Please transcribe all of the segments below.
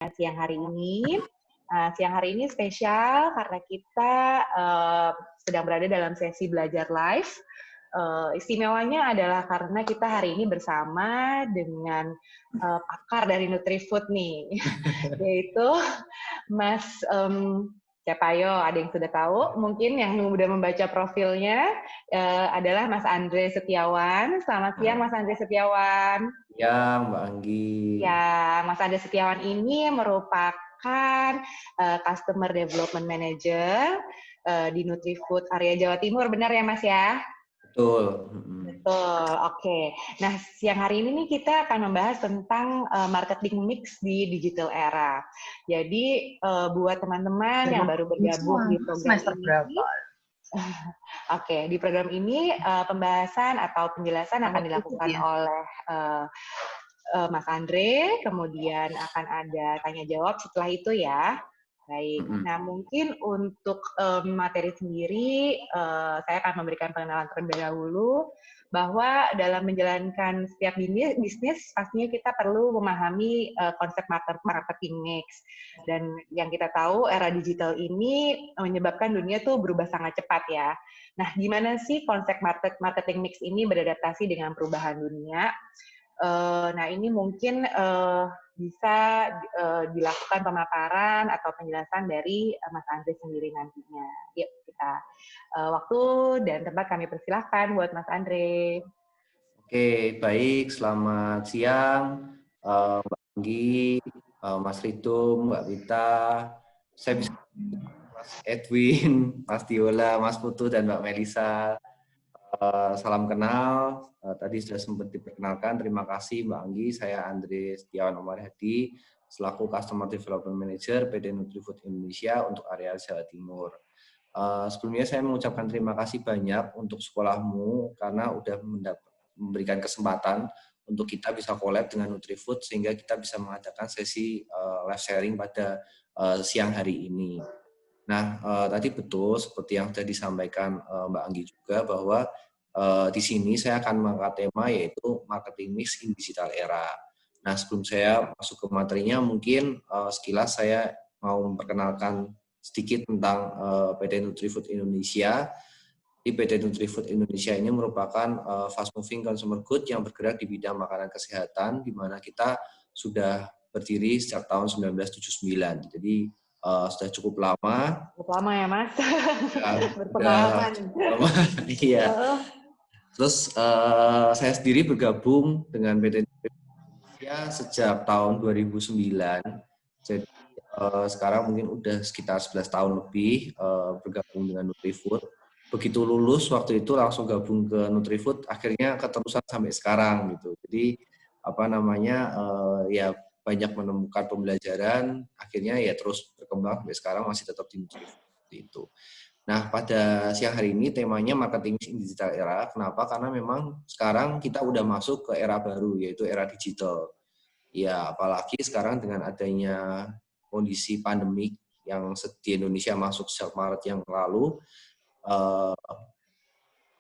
siang hari ini. Siang hari ini spesial karena kita sedang berada dalam sesi belajar live. Istimewanya adalah karena kita hari ini bersama dengan pakar dari NutriFood nih, yaitu Mas siapa yo, ada yang sudah tahu, mungkin yang sudah membaca profilnya adalah Mas Andre Setiawan. Selamat siang Mas Andre Setiawan. Ya, Mbak Anggi. Ya, Mas Andre Setiawan ini merupakan Customer Development Manager di NutriFood area Jawa Timur, benar ya Mas ya? Betul. Betul, oke. Nah, siang hari ini nih kita akan membahas tentang marketing mix di digital era. Jadi, buat teman-teman yang baru bergabung di program ini, di program ini pembahasan atau penjelasan akan dilakukan oleh Mas Andre, kemudian akan ada tanya jawab setelah itu ya. Baik, nah mungkin untuk materi sendiri, saya akan memberikan pengenalan terlebih dahulu, bahwa dalam menjalankan setiap bisnis, pastinya kita perlu memahami konsep marketing mix. Dan yang kita tahu, era digital ini menyebabkan dunia tuh berubah sangat cepat ya. Nah, gimana sih konsep marketing mix ini beradaptasi dengan perubahan dunia? Nah, ini mungkin bisa dilakukan pemaparan atau penjelasan dari Mas Andre sendiri nantinya. Yuk, kita waktu dan tempat kami persilahkan buat Mas Andre. Oke, baik. Selamat siang, Mbak Anggi, Mas Ritum, Mbak Wita. Saya bisa Mas Edwin, Mas Diola, Mas Putu, dan Mbak Melisa. Salam kenal. Tadi sudah sempat diperkenalkan. Terima kasih Mbak Anggi. Saya Andre Setiawan Omar Hadi, selaku Customer Development Manager PT NutriFood Indonesia untuk area Jawa Timur. Sebelumnya saya mengucapkan terima kasih banyak untuk sekolahmu karena sudah memberikan kesempatan untuk kita bisa collab dengan NutriFood sehingga kita bisa mengadakan sesi live sharing pada siang hari ini. Nah, tadi betul seperti yang sudah disampaikan Mbak Anggi juga bahwa di sini saya akan mengangkat tema yaitu marketing mix in digital era. Nah, sebelum saya masuk ke materinya, mungkin sekilas saya mau memperkenalkan sedikit tentang PT NutriFood Indonesia. Di PT NutriFood Indonesia ini merupakan fast moving consumer good yang bergerak di bidang makanan kesehatan, di mana kita sudah berdiri sejak tahun 1979. Jadi sudah cukup lama. Cukup lama ya, Mas. Berpengalaman. Iya. Terus saya sendiri bergabung dengan PT Indonesia sejak tahun 2009. Jadi sekarang mungkin udah sekitar 11 tahun lebih bergabung dengan NutriFood. Begitu lulus waktu itu langsung gabung ke NutriFood, akhirnya keterusan sampai sekarang gitu. Jadi ya banyak menemukan pembelajaran, akhirnya ya terus berkembang sampai sekarang masih tetap di NutriFood itu. Nah, pada siang hari ini temanya marketing in digital era. Kenapa? Karena memang sekarang kita udah masuk ke era baru, yaitu era digital. Ya, apalagi sekarang dengan adanya kondisi pandemik yang di Indonesia masuk sejak Maret yang lalu,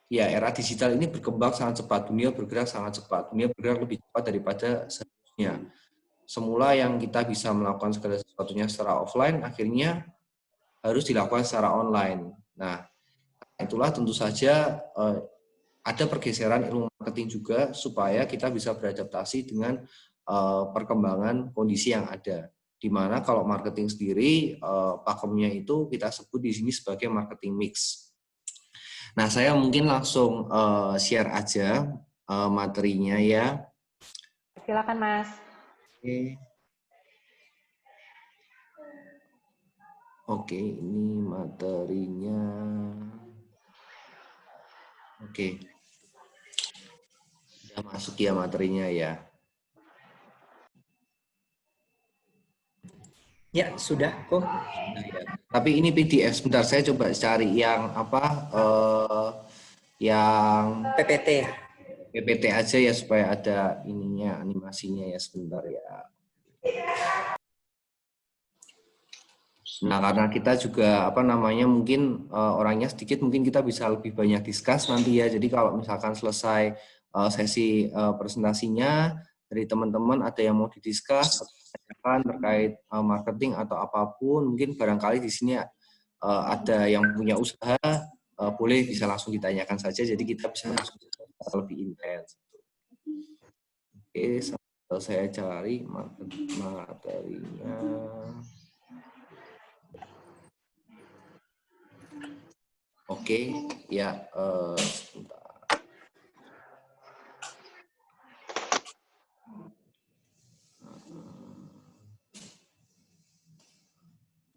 ya era digital ini berkembang sangat cepat, dunia bergerak sangat cepat, dunia bergerak lebih cepat daripada sebelumnya. Semula yang kita bisa melakukan segala sesuatunya secara offline, akhirnya harus dilakukan secara online. Nah, itulah tentu saja ada pergeseran ilmu marketing juga supaya kita bisa beradaptasi dengan perkembangan kondisi yang ada. Di mana kalau marketing sendiri, pakemnya itu kita sebut di sini sebagai marketing mix. Nah, saya mungkin langsung share aja materinya ya. Silakan, Mas. Oke, ini materinya. Oke. Sudah masuk ya materinya ya. Ya, sudah kok. Tapi ini PDF. Sebentar, saya coba cari yang yang PPT. PPT aja ya supaya ada ininya, animasinya ya sebentar ya. Nah, karena kita juga mungkin orangnya sedikit, mungkin kita bisa lebih banyak discuss nanti ya. Jadi kalau misalkan selesai sesi presentasinya dari teman-teman ada yang mau didiscuss, tanyakan terkait marketing atau apapun, mungkin barangkali di sini ada yang punya usaha, boleh bisa langsung ditanyakan saja, jadi kita bisa langsung lebih intens. Oke, saya cari materinya. Oke, ya, sebentar.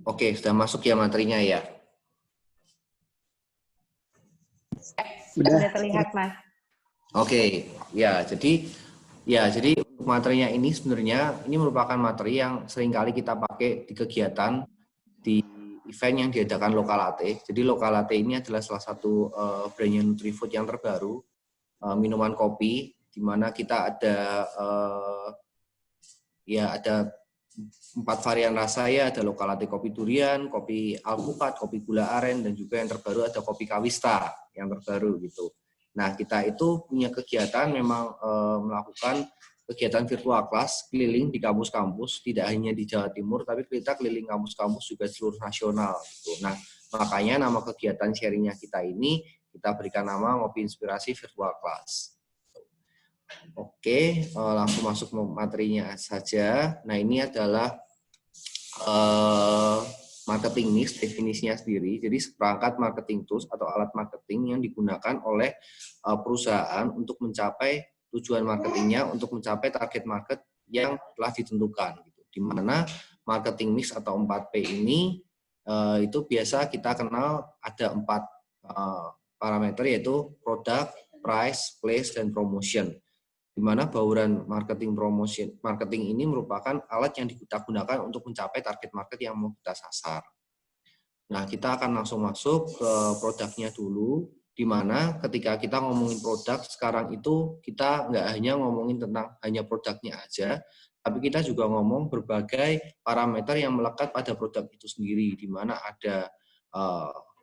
Oke, sudah masuk ya materinya ya? Sudah terlihat, Mas. Oke, ya, jadi untuk materinya ini sebenarnya ini merupakan materi yang seringkali kita pakai di kegiatan di event yang diadakan Lokalate. Jadi Lokalate ini adalah salah satu brandnya Nutrifood yang terbaru, minuman kopi, di mana kita ada ada 4 varian rasa ya, ada Lokalate kopi durian, kopi alpukat, kopi gula aren, dan juga yang terbaru ada kopi kawista yang terbaru gitu. Nah, kita itu punya kegiatan memang melakukan kegiatan virtual class keliling di kampus-kampus, tidak hanya di Jawa Timur, tapi kita keliling kampus-kampus juga seluruh nasional gitu. Nah, makanya nama kegiatan sharingnya kita ini kita berikan nama Ngopi Inspirasi Virtual Class. Oke, langsung masuk materinya saja. Nah, ini adalah marketing mix, definisinya sendiri. Jadi seperangkat marketing tools atau alat marketing yang digunakan oleh perusahaan untuk mencapai tujuan marketingnya, untuk mencapai target market yang telah ditentukan. Di mana marketing mix atau 4P ini itu biasa kita kenal ada 4 parameter, yaitu product, price, place, dan promotion. Di mana bauran marketing ini merupakan alat yang kita gunakan untuk mencapai target market yang mau kita sasar. Nah, kita akan langsung masuk ke produknya dulu, di mana ketika kita ngomongin produk sekarang itu kita nggak hanya ngomongin tentang hanya produknya aja, tapi kita juga ngomong berbagai parameter yang melekat pada produk itu sendiri, di mana ada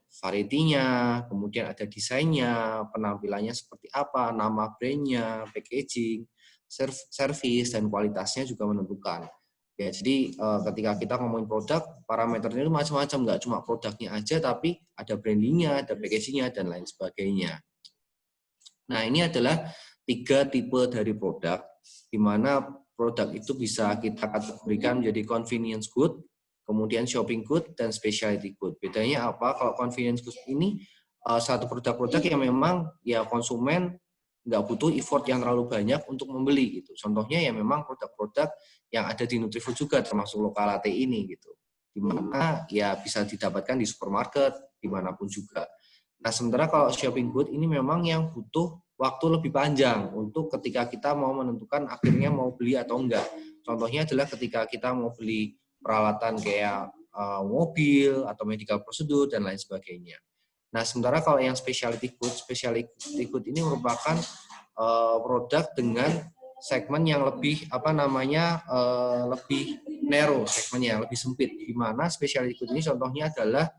variety-nya, kemudian ada desainnya, penampilannya seperti apa, nama brand-nya, packaging, service, dan kualitasnya juga menentukan. Ya, jadi ketika kita ngomongin produk, parameternya itu macam-macam, nggak cuma produknya aja, tapi ada brandingnya, ada packaging-nya, dan lain sebagainya. Nah, ini adalah 3 tipe dari produk, di mana produk itu bisa kita kategorikan menjadi convenience good, kemudian shopping good, dan specialty good. Bedanya apa? Kalau convenience good ini satu produk-produk yang memang ya konsumen nggak butuh effort yang terlalu banyak untuk membeli gitu. Contohnya ya memang produk-produk yang ada di Nutrifood juga, termasuk Lokalate ini gitu. Di mana ya bisa didapatkan di supermarket dimanapun juga. Nah, sementara kalau shopping good ini memang yang butuh waktu lebih panjang untuk ketika kita mau menentukan akhirnya mau beli atau enggak. Contohnya adalah ketika kita mau beli peralatan kayak mobil atau medical procedure dan lain sebagainya. Nah, sementara kalau yang specialty good ini merupakan produk dengan segmen yang lebih lebih narrow, segmennya lebih sempit. Di mana specialty good ini contohnya adalah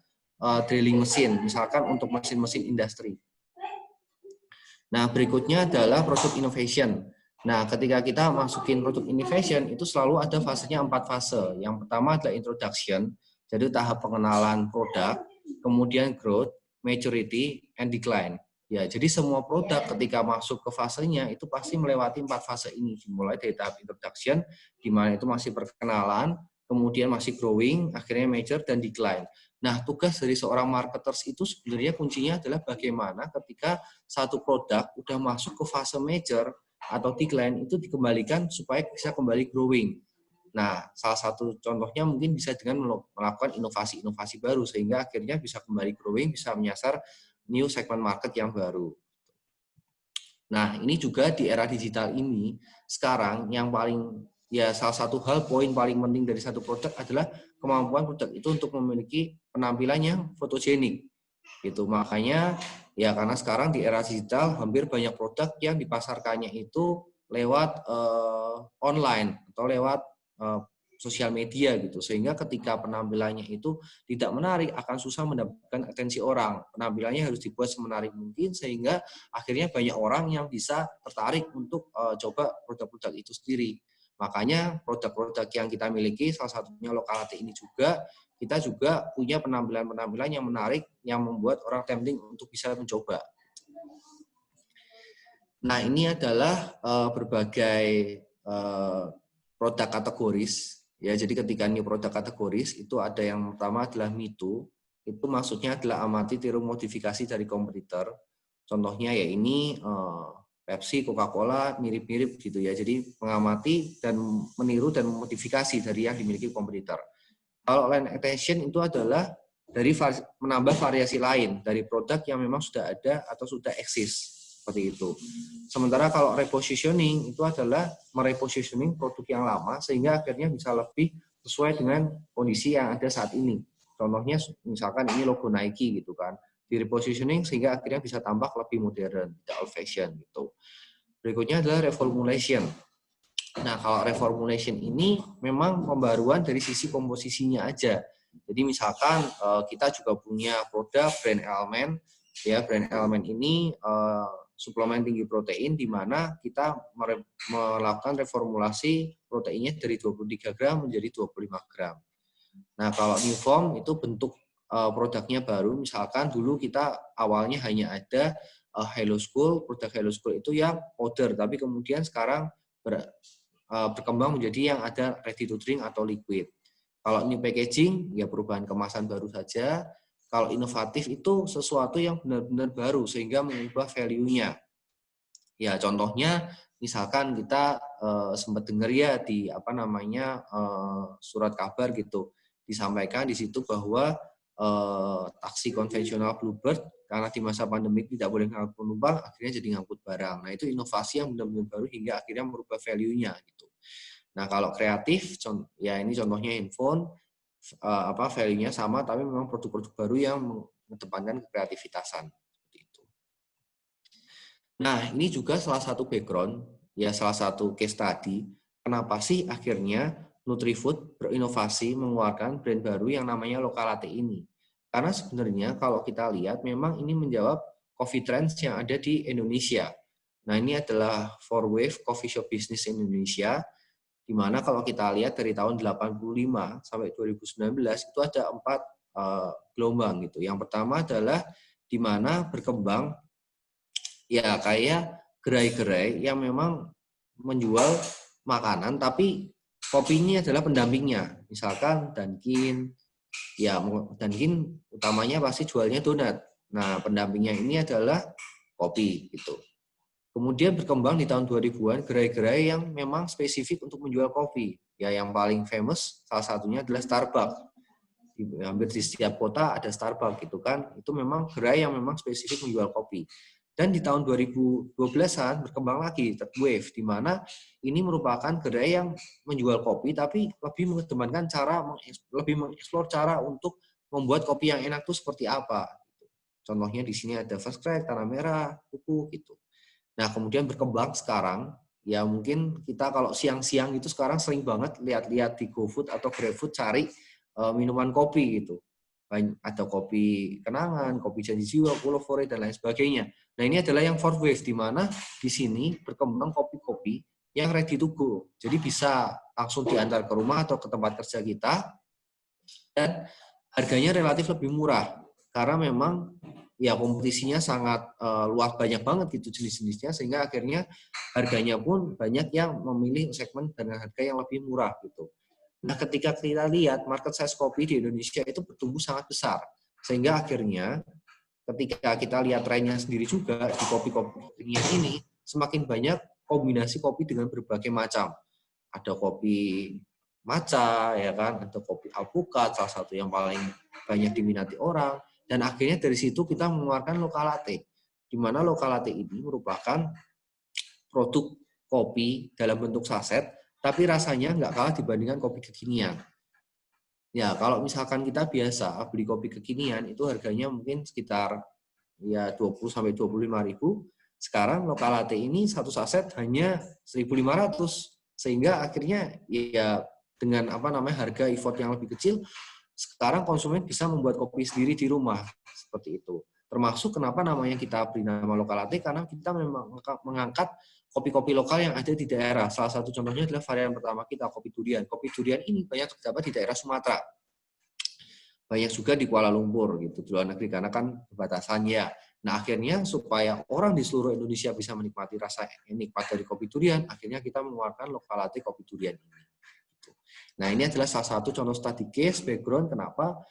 drilling mesin, misalkan untuk mesin-mesin industri. Nah, berikutnya adalah product innovation. Nah, ketika kita masukin product innovation, itu selalu ada fasenya 4 fase. Yang pertama adalah introduction, jadi tahap pengenalan produk, kemudian growth, maturity, and decline. Ya, jadi semua produk ketika masuk ke fasenya itu pasti melewati 4 fase ini. Dimulai dari tahap introduction, di mana itu masih perkenalan, kemudian masih growing, akhirnya mature, dan decline. Nah, tugas dari seorang marketers itu sebenarnya kuncinya adalah bagaimana ketika satu produk udah masuk ke fase major atau decline itu dikembalikan supaya bisa kembali growing. Nah, salah satu contohnya mungkin bisa dengan melakukan inovasi-inovasi baru sehingga akhirnya bisa kembali growing, bisa menyasar new segment market yang baru. Nah, ini juga di era digital ini sekarang yang paling salah satu hal poin paling penting dari satu produk adalah kemampuan produk itu untuk memiliki penampilan yang fotogenik. Gitu. Makanya ya karena sekarang di era digital hampir banyak produk yang dipasarkannya itu lewat online atau lewat sosial media gitu, sehingga ketika penampilannya itu tidak menarik akan susah mendapatkan atensi orang. Penampilannya harus dibuat semenarik mungkin sehingga akhirnya banyak orang yang bisa tertarik untuk coba produk-produk itu sendiri. Makanya produk-produk yang kita miliki, salah satunya lokal latte ini juga, kita juga punya penampilan-penampilan yang menarik, yang membuat orang tempting untuk bisa mencoba. Nah, ini adalah berbagai produk kategoris. Ya, jadi ketika ini produk kategoris, itu ada yang pertama adalah Me Too. Itu maksudnya adalah amati tiru modifikasi dari kompetitor. Contohnya ya ini Pepsi, Coca-Cola mirip-mirip gitu ya. Jadi mengamati dan meniru dan memodifikasi dari yang dimiliki kompetitor. Kalau line extension itu adalah dari menambah variasi lain dari produk yang memang sudah ada atau sudah eksis seperti itu. Sementara kalau repositioning itu adalah merepositioning produk yang lama sehingga akhirnya bisa lebih sesuai dengan kondisi yang ada saat ini. Contohnya misalkan ini logo Nike gitu kan, di repositioning sehingga akhirnya bisa tampak lebih modern, tidak old fashion gitu. Berikutnya adalah reformulation. Nah, kalau reformulation ini memang pembaruan dari sisi komposisinya aja. Jadi misalkan kita juga punya produk brand Element, ya brand Element ini suplemen tinggi protein di mana kita melakukan reformulasi proteinnya dari 23 gram menjadi 25 gram. Nah, kalau new form itu bentuk produknya baru, misalkan dulu kita awalnya hanya ada Hello School, produk Hello School itu yang powder, tapi kemudian sekarang berkembang menjadi yang ada ready to drink atau liquid. Kalau ini packaging, ya perubahan kemasan baru saja. Kalau inovatif itu sesuatu yang benar-benar baru sehingga mengubah value-nya. Ya contohnya misalkan kita sempat dengar ya di surat kabar gitu disampaikan di situ bahwa taksi konvensional Bluebird karena di masa pandemi tidak boleh ngangkut penumpang akhirnya jadi ngangkut barang. Nah itu inovasi yang benar-benar baru hingga akhirnya merubah value-nya gitu. Nah kalau kreatif ya ini contohnya handphone value-nya sama tapi memang produk-produk baru yang mengedepankan kreativitasan. Nah, ini juga salah satu background, ya salah satu case study, kenapa sih akhirnya Nutrifood berinovasi mengeluarkan brand baru yang namanya Lokal Latte ini. Karena sebenarnya kalau kita lihat memang ini menjawab coffee trends yang ada di Indonesia. Nah, ini adalah 4Wave Coffee Shop Business Indonesia, di mana kalau kita lihat dari tahun 85 sampai 2019 itu ada 4 gelombang gitu. Yang pertama adalah di mana berkembang ya kayak gerai-gerai yang memang menjual makanan tapi kopinya adalah pendampingnya. Misalkan Dunkin, ya Dunkin utamanya pasti jualnya donat. Nah, pendampingnya ini adalah kopi gitu. Kemudian berkembang di tahun 2000-an gerai-gerai yang memang spesifik untuk menjual kopi. Ya yang paling famous salah satunya adalah Starbucks. Hampir di setiap kota ada Starbucks gitu kan. Itu memang gerai yang memang spesifik menjual kopi. Dan di tahun 2012-an berkembang lagi third wave, di mana ini merupakan gerai yang menjual kopi, tapi lebih mengedepankan lebih mengeksplor cara untuk membuat kopi yang enak itu seperti apa. Contohnya di sini ada Fast Crack, Tanah Merah, Kuku gitu. Nah kemudian berkembang sekarang, ya mungkin kita kalau siang-siang itu sekarang sering banget lihat-lihat di GoFood atau GrabFood cari minuman kopi gitu. Ada kopi kenangan, kopi janji jiwa, pulau fore, dan lain sebagainya. Nah ini adalah yang fourth wave, di mana di sini berkembang kopi-kopi yang ready to go. Jadi bisa langsung diantar ke rumah atau ke tempat kerja kita, dan harganya relatif lebih murah. Karena memang ya kompetisinya sangat luas, banyak banget gitu jenis-jenisnya, sehingga akhirnya harganya pun banyak yang memilih segmen dengan harga yang lebih murah gitu. Nah, ketika kita lihat market size kopi di Indonesia itu bertumbuh sangat besar, sehingga akhirnya ketika kita lihat trennya sendiri juga di kopi-kopi ini semakin banyak kombinasi kopi dengan berbagai macam. Ada kopi matcha, ya kan, ada kopi alpukat, salah satu yang paling banyak diminati orang, dan akhirnya dari situ kita mengeluarkan Lokal Latte, di mana Lokal Latte ini merupakan produk kopi dalam bentuk saset tapi rasanya nggak kalah dibandingkan kopi kekinian. Ya, kalau misalkan kita biasa beli kopi kekinian, itu harganya mungkin sekitar ya 20-25 ribu. Sekarang Lokal Latte ini satu saset hanya 1.500. Sehingga akhirnya ya dengan harga effort yang lebih kecil, sekarang konsumen bisa membuat kopi sendiri di rumah. Seperti itu. Termasuk kenapa namanya kita beri nama Lokal Latte, karena kita memang mengangkat kopi-kopi lokal yang ada di daerah. Salah satu contohnya adalah varian pertama kita, kopi durian. Kopi durian ini banyak terdapat di daerah Sumatera. Banyak juga di Kuala Lumpur gitu, di luar negeri, karena kan batasannya. Nah, akhirnya supaya orang di seluruh Indonesia bisa menikmati rasa nikmat dari kopi durian, akhirnya kita mengeluarkan lokal latte kopi durian ini. Gitu. Nah, ini adalah salah satu contoh study case background kenapa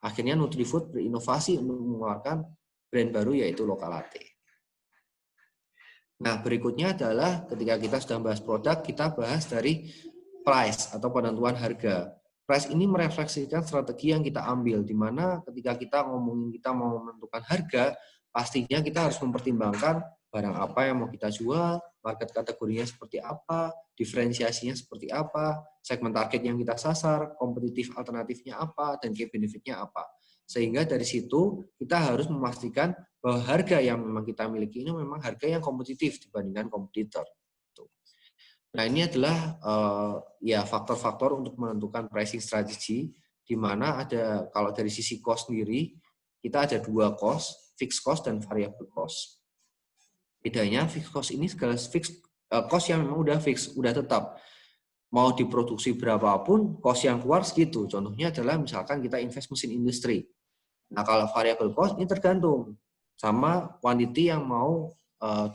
akhirnya Nutrifood berinovasi untuk mengeluarkan brand baru yaitu lokal latte. Nah, berikutnya adalah ketika kita sudah bahas produk, kita bahas dari price atau penentuan harga. Price ini merefleksikan strategi yang kita ambil, di mana ketika kita ngomongin kita mau menentukan harga, pastinya kita harus mempertimbangkan barang apa yang mau kita jual, market kategorinya seperti apa, diferensiasinya seperti apa, segmen target yang kita sasar, kompetitif alternatifnya apa, dan key benefit-nya apa. Sehingga dari situ kita harus memastikan bahwa harga yang memang kita miliki ini memang harga yang kompetitif dibandingkan kompetitor. Nah, ini adalah ya faktor-faktor untuk menentukan pricing strategy, di mana ada kalau dari sisi cost sendiri kita ada dua cost, fixed cost dan variable cost. Bedanya fixed cost ini segala fixed cost yang memang udah fix, udah tetap. Mau diproduksi berapapun, cost yang keluar segitu. Contohnya adalah misalkan kita invest mesin industri. Nah, kalau variable cost ini tergantung sama quantity yang mau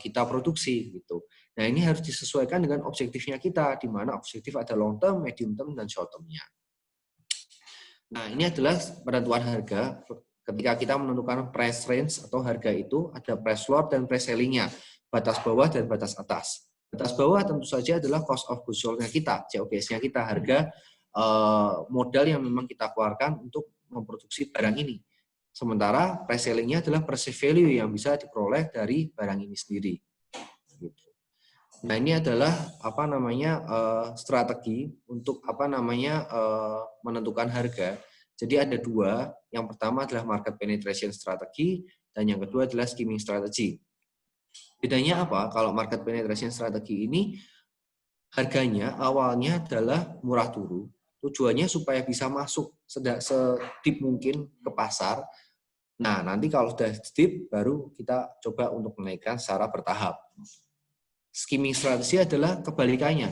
kita produksi gitu. Nah, ini harus disesuaikan dengan objektifnya kita, di mana objektif ada long term, medium term, dan short term-nya. Nah, ini adalah penentuan harga. Ketika kita menentukan price range atau harga itu, ada price floor dan price ceiling-nya, batas bawah dan batas atas. Batas bawah tentu saja adalah cost of goods sold-nya kita, COGS-nya kita, harga modal yang memang kita keluarkan untuk memproduksi barang ini. Sementara price selling-nya adalah perceived value yang bisa diperoleh dari barang ini sendiri. Gitu. Nah, ini adalah apa namanya strategi untuk apa namanya menentukan harga. Jadi ada dua. Yang pertama adalah market penetration strategi dan yang kedua adalah skimming strategi. Bedanya apa? Kalau market penetration strategi ini harganya awalnya adalah murah dulu. Tujuannya supaya bisa masuk sedip mungkin ke pasar. Nah, nanti kalau sudah deep, baru kita coba untuk menaikkan secara bertahap. Skimming strategi adalah kebalikannya.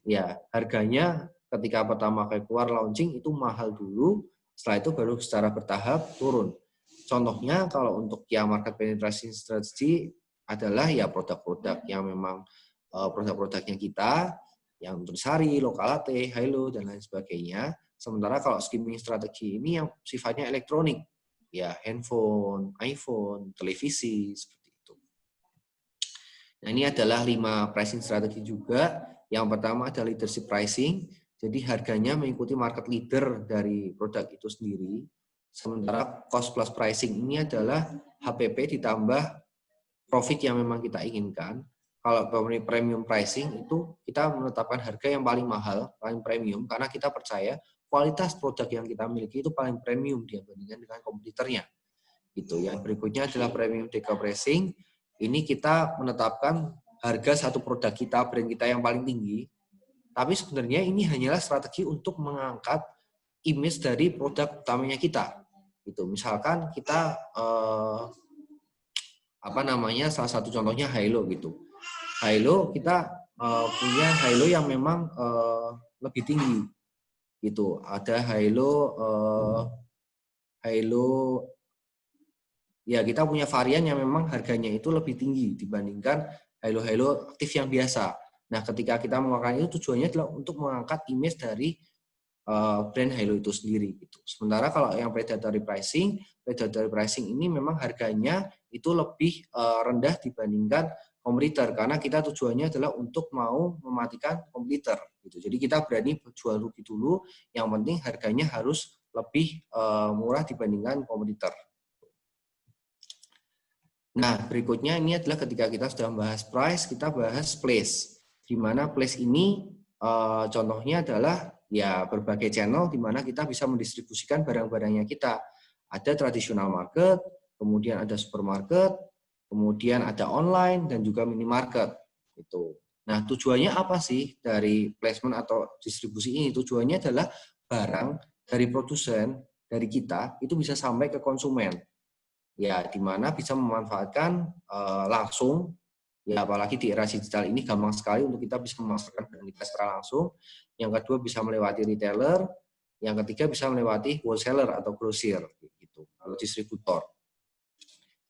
Ya, harganya ketika pertama kali keluar launching itu mahal dulu, setelah itu baru secara bertahap turun. Contohnya kalau untuk yang market penetration strategy adalah ya produk-produk yang memang produk-produknya kita, yang Nutrisari, Lokal Latte, Hilo, dan lain sebagainya. Sementara kalau skimming strategi ini yang sifatnya elektronik, ya handphone, iPhone, televisi, seperti itu. Nah, ini adalah 5 pricing strategi juga. Yang pertama adalah leadership pricing, jadi harganya mengikuti market leader dari produk itu sendiri. Sementara cost plus pricing ini adalah HPP ditambah profit yang memang kita inginkan. Kalau premium pricing itu kita menetapkan harga yang paling mahal, paling premium, karena kita percaya kualitas produk yang kita miliki itu paling premium dibandingkan dengan kompetitornya. Gitu. Yang berikutnya adalah premium deca pricing. Ini kita menetapkan harga satu produk kita, brand kita yang paling tinggi. Tapi sebenarnya ini hanyalah strategi untuk mengangkat image dari produk utamanya kita. Gitu. Misalkan kita apa namanya, salah satu contohnya Hilo gitu. Hilo kita punya Hilo yang memang lebih tinggi gitu. Ada Hilo ya, kita punya varian yang memang harganya itu lebih tinggi dibandingkan Hilo aktif yang biasa. Nah, ketika kita mengeluarkan itu tujuannya adalah untuk mengangkat image dari brand Hilo itu sendiri gitu. Sementara kalau yang predatory pricing ini memang harganya itu lebih rendah dibandingkan kompetitor, karena kita tujuannya adalah untuk mau mematikan kompetitor gitu. Jadi kita berani jual rugi dulu, yang penting harganya harus lebih murah dibandingkan kompetitor. Nah, berikutnya ini adalah ketika kita sudah membahas price, kita bahas place. Di mana place ini contohnya adalah ya berbagai channel di mana kita bisa mendistribusikan barang-barangnya kita. Ada tradisional market, kemudian ada supermarket, kemudian ada online, dan juga minimarket. Gitu. Nah, tujuannya apa sih dari placement atau distribusi ini? Tujuannya adalah barang dari produsen, dari kita, itu bisa sampai ke konsumen. Ya, di mana bisa memanfaatkan langsung Ya, apalagi di era digital ini gampang sekali untuk kita bisa memasarkan barang kita secara langsung. Yang kedua bisa melewati retailer, yang ketiga bisa melewati wholesaler atau grosir gitu, atau distributor.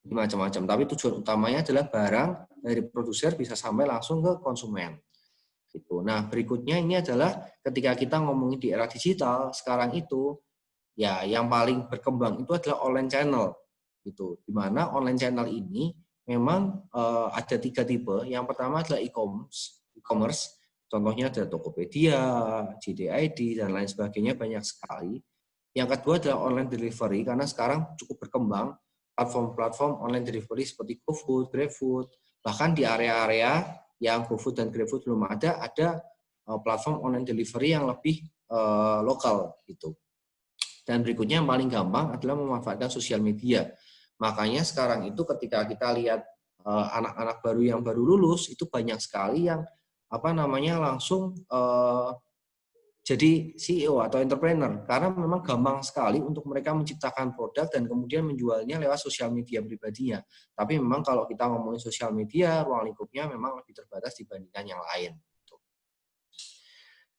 Macam-macam. Tapi tujuan utamanya adalah barang dari produser bisa sampai langsung ke konsumen. Gitu. Nah, berikutnya ini adalah ketika kita ngomongin di era digital sekarang itu, ya yang paling berkembang itu adalah online channel. Gitu. Di mana online channel ini memang ada 3 tipe. Yang pertama adalah e-commerce. Contohnya ada Tokopedia, JDID, dan lain sebagainya, banyak sekali. Yang kedua adalah online delivery, karena sekarang cukup berkembang platform-platform online delivery seperti GoFood, GrabFood, bahkan di area-area yang GoFood dan GrabFood belum ada platform online delivery yang lebih lokal gitu. Dan berikutnya yang paling gampang adalah memanfaatkan sosial media. Makanya sekarang itu ketika kita lihat anak-anak baru yang baru lulus itu banyak sekali yang langsung jadi CEO atau entrepreneur, karena memang gampang sekali untuk mereka menciptakan produk dan kemudian menjualnya lewat sosial media pribadinya. Tapi memang kalau kita ngomongin sosial media, ruang lingkupnya memang lebih terbatas dibandingkan yang lain.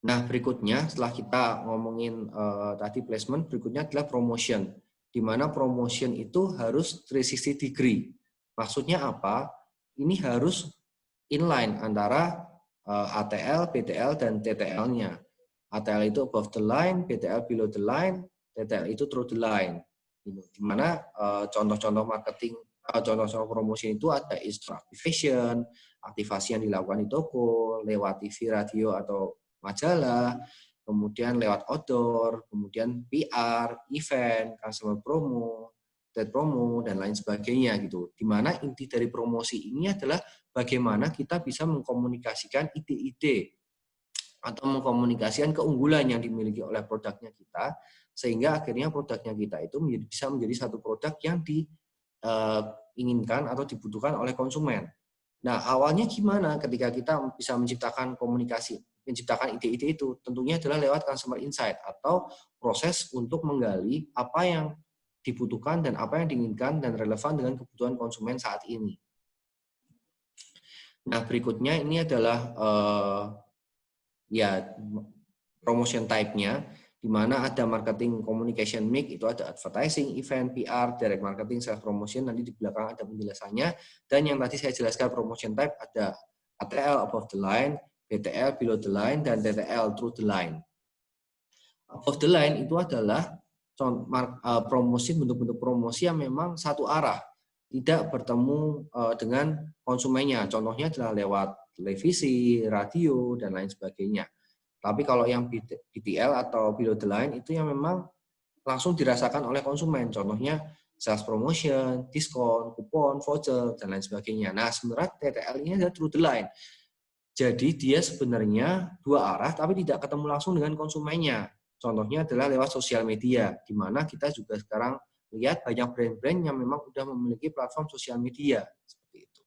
Nah, berikutnya setelah kita ngomongin tadi placement, berikutnya adalah promotion. Di mana promotion itu harus 360 degree. Maksudnya apa? Ini harus inline antara ATL, BTL, dan TTL-nya. ATL itu above the line, BTL below the line, TTL itu through the line. Di mana contoh-contoh marketing, contoh-contoh promosi itu ada in-store activation, aktivasi yang dilakukan di toko, lewat TV, radio, atau majalah, kemudian lewat outdoor, kemudian PR, event, customer promo, trade promo, dan lain sebagainya gitu. Di mana inti dari promosi ini adalah bagaimana kita bisa mengkomunikasikan ide-ide atau mengkomunikasikan keunggulan yang dimiliki oleh produknya kita, sehingga akhirnya produknya kita itu bisa menjadi satu produk yang diinginkan atau dibutuhkan oleh konsumen. Nah, awalnya gimana ketika kita bisa menciptakan komunikasi, menciptakan ide-ide itu? Tentunya adalah lewat customer insight atau proses untuk menggali apa yang dibutuhkan dan apa yang diinginkan dan relevan dengan kebutuhan konsumen saat ini. Nah, berikutnya ini adalah promotion type-nya, di mana ada marketing communication mix, itu ada advertising, event, PR, direct marketing, sales promotion, nanti di belakang ada penjelasannya. Dan yang tadi saya jelaskan promotion type ada ATL above the line, BTL below the line, dan TTL through the line. Above the line itu adalah promosi, bentuk-bentuk promosi yang memang satu arah, tidak bertemu dengan konsumennya. Contohnya adalah lewat televisi, radio, dan lain sebagainya. Tapi kalau yang BTL atau below the line itu yang memang langsung dirasakan oleh konsumen. Contohnya sales promotion, diskon, kupon, voucher, dan lain sebagainya. Nah, sebenarnya TTL ini adalah through the line. Jadi dia sebenarnya dua arah tapi tidak ketemu langsung dengan konsumennya. Contohnya adalah lewat sosial media, di mana kita juga sekarang lihat banyak brand-brand yang memang sudah memiliki platform sosial media. Seperti itu.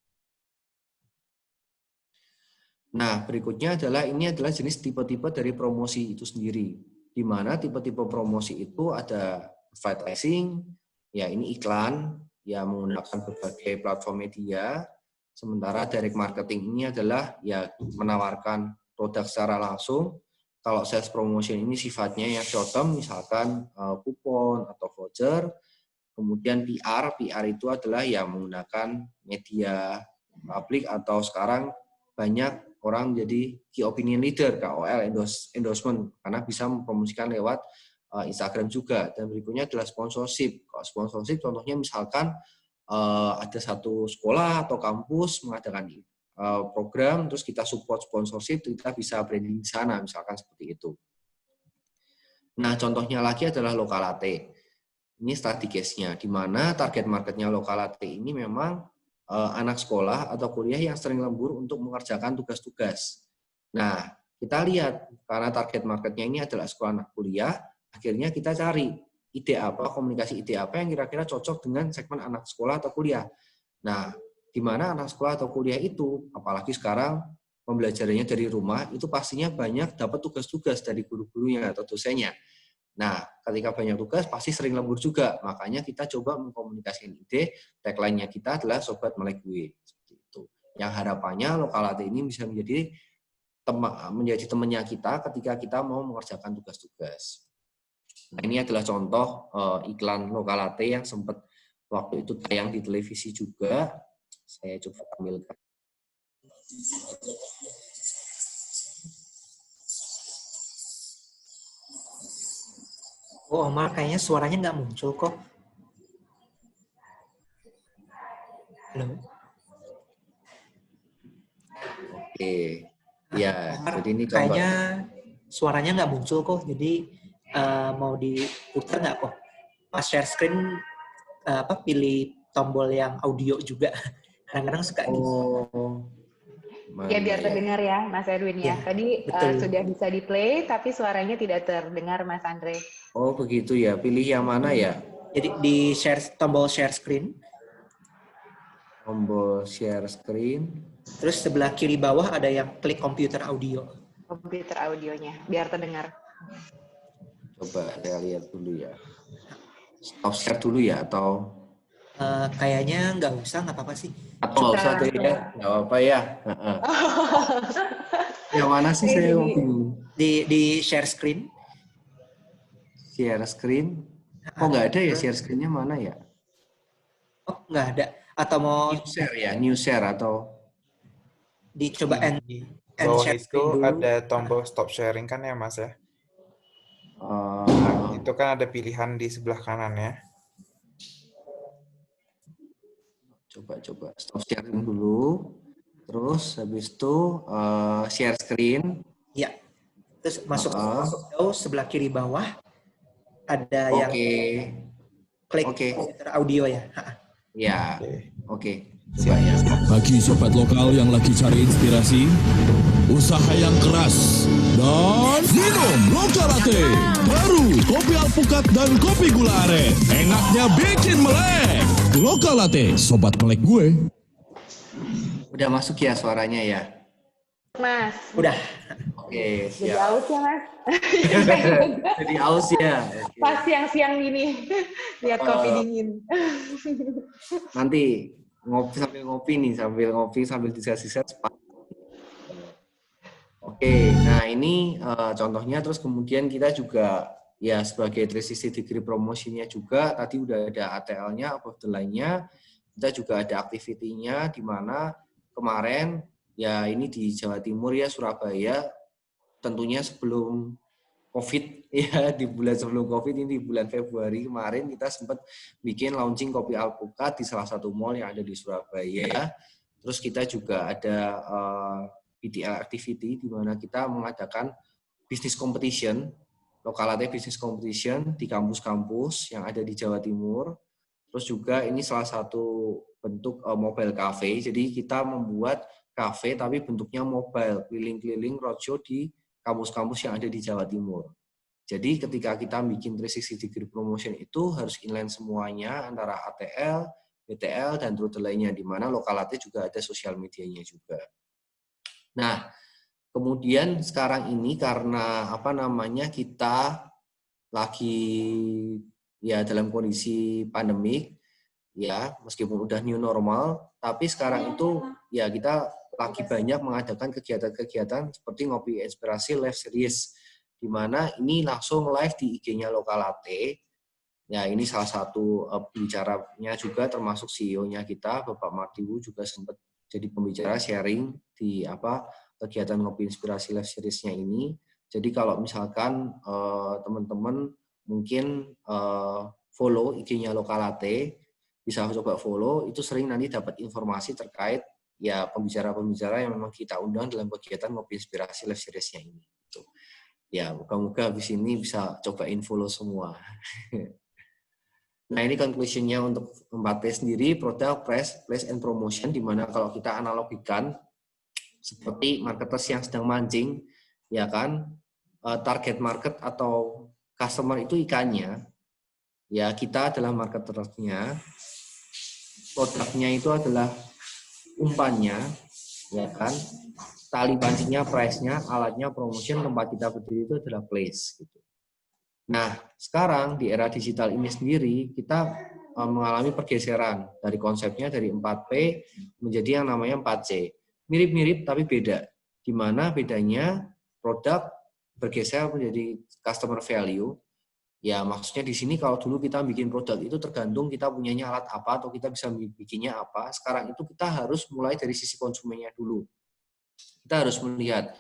Nah, berikutnya adalah jenis tipe-tipe dari promosi itu sendiri. Di mana tipe-tipe promosi itu ada advertising, ya ini iklan, yang menggunakan berbagai platform media. Sementara direct marketing ini adalah ya menawarkan produk secara langsung. Kalau sales promotion ini sifatnya yang short term, misalkan kupon atau voucher. Kemudian PR itu adalah yang menggunakan media publik atau sekarang banyak orang jadi key opinion leader, KOL, endorsement, karena bisa mempromosikan lewat Instagram juga. Dan berikutnya adalah sponsorship. Kalau sponsorship contohnya misalkan ada satu sekolah atau kampus mengadakan program, terus kita support sponsorship, kita bisa branding di sana, misalkan seperti itu. Nah, contohnya lagi adalah Lokalate. Ini study case-nya, di mana target marketnya Lokalate ini memang anak sekolah atau kuliah yang sering lembur untuk mengerjakan tugas-tugas. Nah, kita lihat, karena target marketnya ini adalah sekolah anak kuliah, akhirnya kita cari ide apa, komunikasi ide apa yang kira-kira cocok dengan segmen anak sekolah atau kuliah. Nah, di mana anak sekolah atau kuliah itu, apalagi sekarang pembelajarannya dari rumah, itu pastinya banyak dapat tugas-tugas dari guru-gurunya atau dosennya. Nah, ketika banyak tugas, pasti sering lembur juga. Makanya kita coba mengkomunikasikan ide, tagline-nya kita adalah Sobat Melek Gue. Seperti itu. Yang harapannya Lokalate ini bisa menjadi temannya kita ketika kita mau mengerjakan tugas-tugas. Nah, ini adalah contoh iklan Lokalate yang sempat waktu itu tayang di televisi juga. Saya coba tampilkan. Oh, Omar, kayaknya suaranya nggak muncul kok. Halo. Oke, ya. Omar, Jadi ini kayaknya suaranya nggak muncul kok. Jadi mau diputar nggak kok? Pas share screen pilih tombol yang audio juga. Kadang-kadang suka gitu. Ya biar terdengar ya Mas Edwin ya. Tadi sudah bisa di-play tapi suaranya tidak terdengar Mas Andre. Oh begitu ya. Pilih yang mana ya? Jadi di tombol share screen. Tombol share screen. Terus sebelah kiri bawah ada yang klik komputer audio. Komputer audionya biar terdengar. Coba saya lihat dulu ya. Stop share dulu ya atau? Kayaknya nggak usah, nggak apa-apa sih. Atau nggak usah tuh ya? Nggak apa-apa ya. Yang mana sih saya bingung? Di share screen. Share screen? Oh nggak ada ya share screen-nya mana ya? Oh nggak ada. Atau mau new share ya? New share atau? Dicoba end bawah share itu screen dulu. ada tombol stop sharing kan ya Mas ya? Nah, itu kan ada pilihan di sebelah kanan ya. Coba stop sharing dulu. Terus habis itu share screen. Ya. Terus masuk jauh sebelah kiri bawah ada yang klik komputer audio ya. Ya. Oke. Siap ya. Bagi sobat lokal yang lagi cari inspirasi, usaha yang keras, dan minum Lokalate. Baru kopi alpukat dan kopi gula aren. Enaknya bikin melek. Lokalate, sobat melek gue. Udah masuk ya suaranya ya? Mas. Udah. Oke, siap. Jadi aus ya Mas? Jadi aus ya? Okay. Pas siang-siang gini, lihat kopi dingin. Nanti sambil ngopi sambil disas-disas. Oke, nah ini contohnya, terus kemudian kita juga ya sebagai 360 degree promotionnya juga, tadi udah ada ATL-nya, above the line-nya, kita juga ada activity-nya di mana kemarin ya ini di Jawa Timur ya, Surabaya, tentunya sebelum COVID ya, di bulan sebelum COVID ini di bulan Februari kemarin kita sempat bikin launching kopi alpukat di salah satu mall yang ada di Surabaya. Terus kita juga ada BTL activity di mana kita mengadakan business competition, Lokalate business competition di kampus-kampus yang ada di Jawa Timur. Terus juga ini salah satu bentuk mobile cafe. Jadi kita membuat cafe tapi bentuknya mobile, keliling-keliling roadshow di kampus-kampus yang ada di Jawa Timur. Jadi ketika kita bikin 360 degree promotion itu harus inline semuanya antara ATL, BTL, dan rute lainnya, di mana Lokalate juga ada sosial medianya juga. Nah, kemudian sekarang ini karena kita lagi ya dalam kondisi pandemik, ya meskipun udah new normal, tapi sekarang itu ya kita lagi banyak mengadakan kegiatan-kegiatan seperti ngopi inspirasi live series, di mana ini langsung live di IG-nya Lokalate. Ya ini salah satu pembicaranya juga termasuk CEO-nya kita, Bapak Martiwu juga sempat jadi pembicara sharing di kegiatan ngopi inspirasi live series-nya ini. Jadi kalau misalkan teman-teman mungkin follow IG-nya Lokalate, bisa coba follow, itu sering nanti dapat informasi terkait ya pembicara-pembicara yang memang kita undang dalam kegiatan ngopi inspirasi live series-nya ini. Ya, moga-moga habis ini bisa cobain follow semua. Nah, ini conclusion-nya untuk 4P sendiri, product, price, and promotion, di mana kalau kita analogikan seperti marketers yang sedang mancing, ya kan, target market atau customer itu ikannya, ya kita adalah marketernya, produknya itu adalah umpannya, ya kan, tali pancingnya, price-nya, alatnya, promotion, tempat kita berdiri itu adalah place. Gitu. Nah, sekarang di era digital ini sendiri, kita mengalami pergeseran dari konsepnya dari 4P menjadi yang namanya 4C. Mirip-mirip tapi beda. Di mana bedanya produk bergeser menjadi customer value. Ya maksudnya di sini kalau dulu kita bikin produk itu tergantung kita punyanya alat apa atau kita bisa bikinnya apa. Sekarang itu kita harus mulai dari sisi konsumennya dulu. Kita harus melihat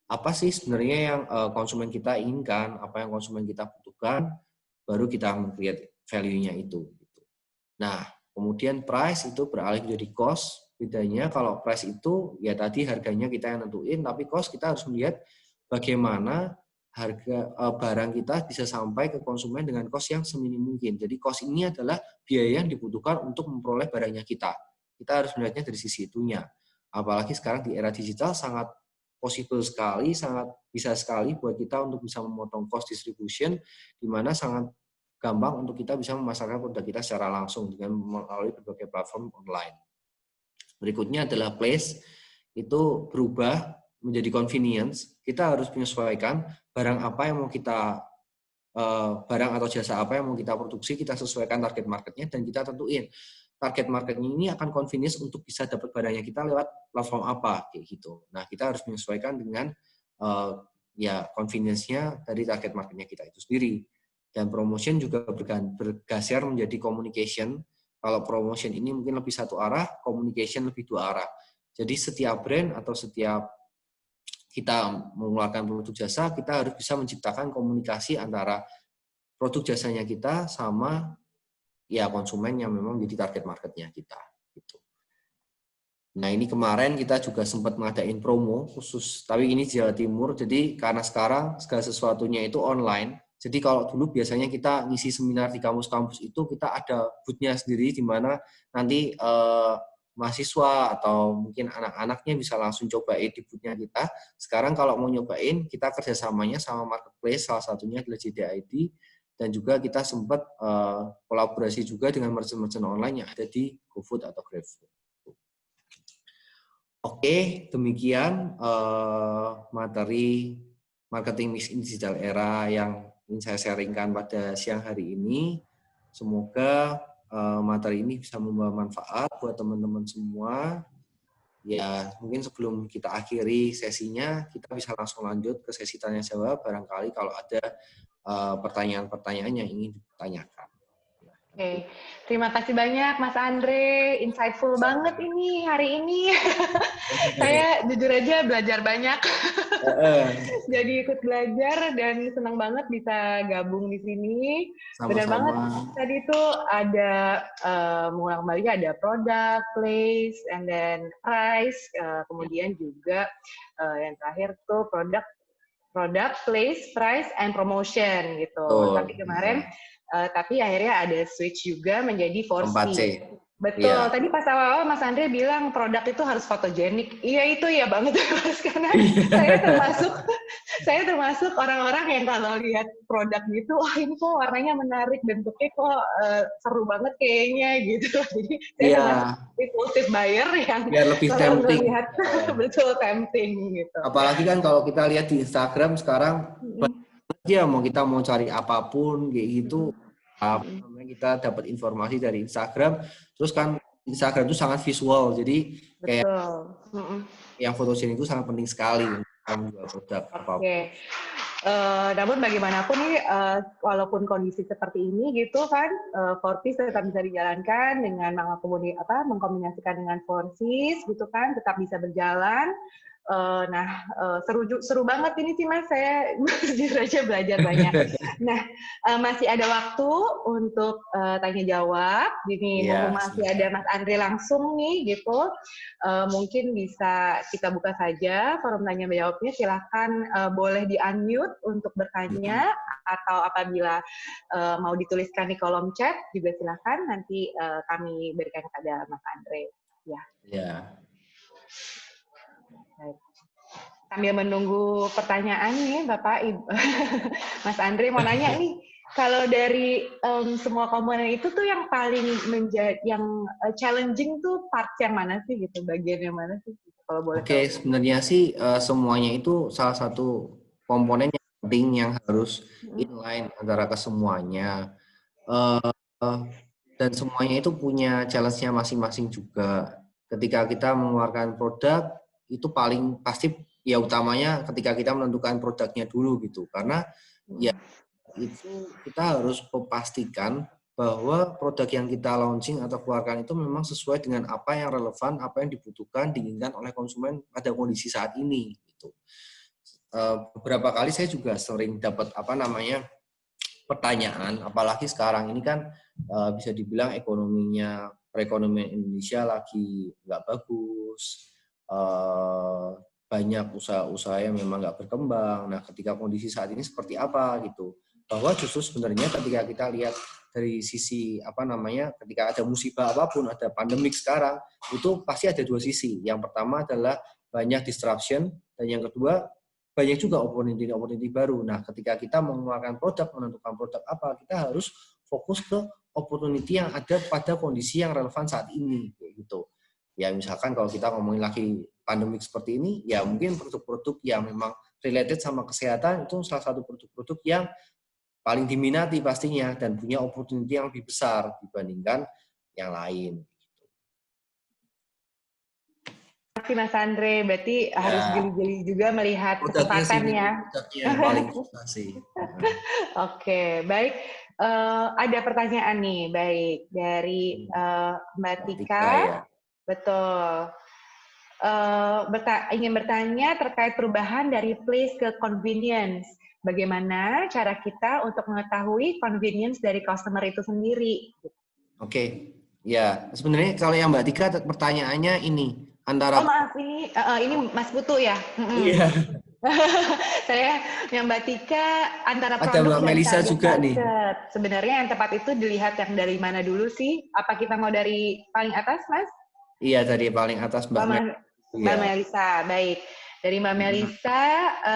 apa sih sebenarnya yang konsumen kita inginkan, apa yang konsumen kita butuhkan, baru kita melihat value-nya itu. Nah, kemudian price itu beralih menjadi cost. Bedanya kalau price itu ya tadi harganya kita yang nentuin, tapi cost kita harus melihat bagaimana harga barang kita bisa sampai ke konsumen dengan cost yang seminim mungkin. Jadi cost ini adalah biaya yang dibutuhkan untuk memperoleh barangnya kita. Kita harus melihatnya dari sisi itunya. Apalagi sekarang di era digital sangat possible sekali, sangat bisa sekali buat kita untuk bisa memotong cost distribution, di mana sangat gampang untuk kita bisa memasarkan produk kita secara langsung dengan melalui berbagai platform online. Berikutnya adalah place, itu berubah menjadi convenience. Kita harus menyesuaikan barang apa yang mau kita barang atau jasa apa yang mau kita produksi, kita sesuaikan target marketnya dan kita tentuin target marketnya ini akan convenience untuk bisa dapat barangnya kita lewat platform apa kayak gitu. Nah, kita harus menyesuaikan dengan ya convenience-nya dari target marketnya kita itu sendiri. Dan promotion juga bergeser menjadi communication. Kalau promotion ini mungkin lebih satu arah, communication lebih dua arah. Jadi setiap brand atau setiap kita mengeluarkan produk jasa, kita harus bisa menciptakan komunikasi antara produk jasanya kita sama ya konsumen yang memang menjadi target marketnya kita. Gitu. Nah ini kemarin kita juga sempat ngadain promo khusus, tapi ini Jawa Timur, jadi karena sekarang segala sesuatunya itu online, jadi kalau dulu biasanya kita ngisi seminar di kampus-kampus itu kita ada booth-nya sendiri di mana nanti mahasiswa atau mungkin anak-anaknya bisa langsung cobain di booth-nya kita. Sekarang kalau mau nyobain, kita kerjasamanya sama marketplace, salah satunya adalah JDID, dan juga kita sempat kolaborasi juga dengan merchant-merchant online yang ada di GoFood atau GrabFood. Oke, demikian materi marketing mix in digital era yang ingin saya sharingkan pada siang hari ini. Semoga materi ini bisa membawa manfaat buat teman-teman semua. Ya, mungkin sebelum kita akhiri sesinya, kita bisa langsung lanjut ke sesi tanya jawab. Barangkali kalau ada pertanyaan-pertanyaan yang ingin ditanyakan. Oke, terima kasih banyak Mas Andre, insightful banget ini hari ini. Saya jujur aja belajar banyak. Jadi ikut belajar dan senang banget bisa gabung di sini. Benar banget. Tadi itu ada mengulang kembali ada product, place, and then price. Kemudian juga yang terakhir tuh product, place, price, and promotion gitu. Tapi kemarin tapi akhirnya ada switch juga menjadi 4C. Betul. Yeah. Tadi pas awal-awal Mas Andre bilang produk itu harus fotogenik. Iya itu ya banget Mas, karena saya termasuk orang-orang yang kalau lihat produk gitu, wah ini kok warnanya menarik, bentuknya kok seru banget kayaknya gitu. Jadi saya termasuk impulsive buyer yang biar lebih tempting. Melihat, betul tempting gitu. Apalagi kan kalau kita lihat di Instagram sekarang dia kita mau cari apapun kayak gitu. Kita dapat informasi dari Instagram, terus kan Instagram itu sangat visual, jadi kayak yang fotogenik itu sangat penting sekali untuk menjual produk apapun. Oke. Namun bagaimanapun nih, walaupun kondisi seperti ini gitu kan, 4Ps tetap bisa dijalankan dengan mengkombinasikan dengan 4Cs gitu kan, tetap bisa berjalan. Seru banget ini sih Mas, saya jujur aja belajar banyak. Nah, masih ada waktu untuk tanya jawab. Gini, masih ada Mas Andre langsung nih gitu. Mungkin bisa kita buka saja forum tanya jawabnya. Silakan boleh di-unmute untuk bertanya atau apabila mau dituliskan di kolom chat juga silakan nanti kami berikan kepada Mas Andre. Ya. Baik. Sambil menunggu pertanyaan nih Bapak Ibu, Mas Andre mau nanya nih, kalau dari semua komponen itu tuh yang paling challenging tuh part yang mana sih gitu, bagian yang mana sih kalau boleh? Oke, sebenarnya sih semuanya itu salah satu komponen yang penting yang harus inline antara kesemuanya. dan semuanya itu punya challenge-nya masing-masing juga. Ketika kita mengeluarkan produk, itu paling pasti ya utamanya ketika kita menentukan produknya dulu gitu. Karena ya itu kita harus memastikan bahwa produk yang kita launching atau keluarkan itu memang sesuai dengan apa yang relevan, apa yang dibutuhkan, diinginkan oleh konsumen pada kondisi saat ini. Gitu. Beberapa kali saya juga sering dapat pertanyaan, apalagi sekarang ini kan bisa dibilang perekonomian Indonesia lagi nggak bagus, banyak usaha-usaha yang memang nggak berkembang. Nah, ketika kondisi saat ini seperti apa gitu? Bahwa justru sebenarnya ketika kita lihat dari sisi ketika ada musibah apapun, ada pandemik sekarang, itu pasti ada dua sisi. Yang pertama adalah banyak disruption, dan yang kedua banyak juga opportunity baru. Nah, ketika kita mengeluarkan produk, menentukan produk apa, kita harus fokus ke opportunity yang ada pada kondisi yang relevan saat ini, gitu. Ya, misalkan kalau kita ngomongin lagi pandemik seperti ini, ya mungkin produk-produk yang memang related sama kesehatan itu salah satu produk-produk yang paling diminati pastinya dan punya opportunity yang lebih besar dibandingkan yang lain. Terima kasih Mas Andre, berarti harus geli-geli juga melihat kesempatannya. Produknya yang paling susah sih. Oke, baik. Ada pertanyaan nih, baik dari Mbak Tika. Ya. Betul. Ingin bertanya terkait perubahan dari place ke convenience. Bagaimana cara kita untuk mengetahui convenience dari customer itu sendiri? Oke, ya sebenarnya kalau yang Mbak Tika pertanyaannya ini antara. Oh maaf, ini Mas Putu ya. Iya. Saya yang Mbak Tika antara ada produk Mbak dan Melisa target juga market. nih. Sebenarnya yang tepat itu dilihat yang dari mana dulu sih? Apa kita mau dari paling atas, Mas? Iya, dari paling atas Mbak Melisa, baik. Dari Mbak Melisa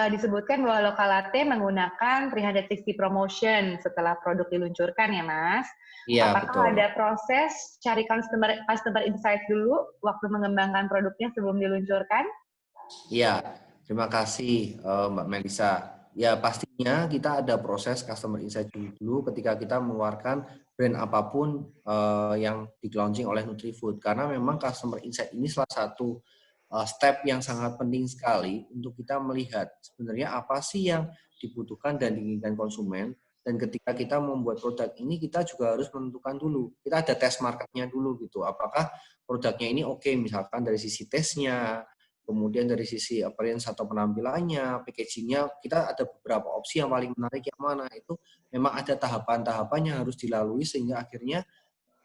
disebutkan bahwa Lokalate menggunakan 360 promotion setelah produk diluncurkan ya, Mas. Iya, apakah betul. ada proses cari customer insight dulu waktu mengembangkan produknya sebelum diluncurkan? Iya, terima kasih Mbak Melisa. Ya pastinya kita ada proses customer insight dulu ketika kita mengeluarkan brand apapun yang di-launching oleh Nutrifood. Karena memang customer insight ini salah satu step yang sangat penting sekali untuk kita melihat sebenarnya apa sih yang dibutuhkan dan diinginkan konsumen. Dan ketika kita membuat produk ini, kita juga harus menentukan dulu. Kita ada test marketnya dulu gitu. Apakah produknya ini oke, misalkan dari sisi tesnya, kemudian dari sisi appearance atau penampilannya, packagingnya, kita ada beberapa opsi yang paling menarik yang mana. Itu memang ada tahapan-tahapan yang harus dilalui sehingga akhirnya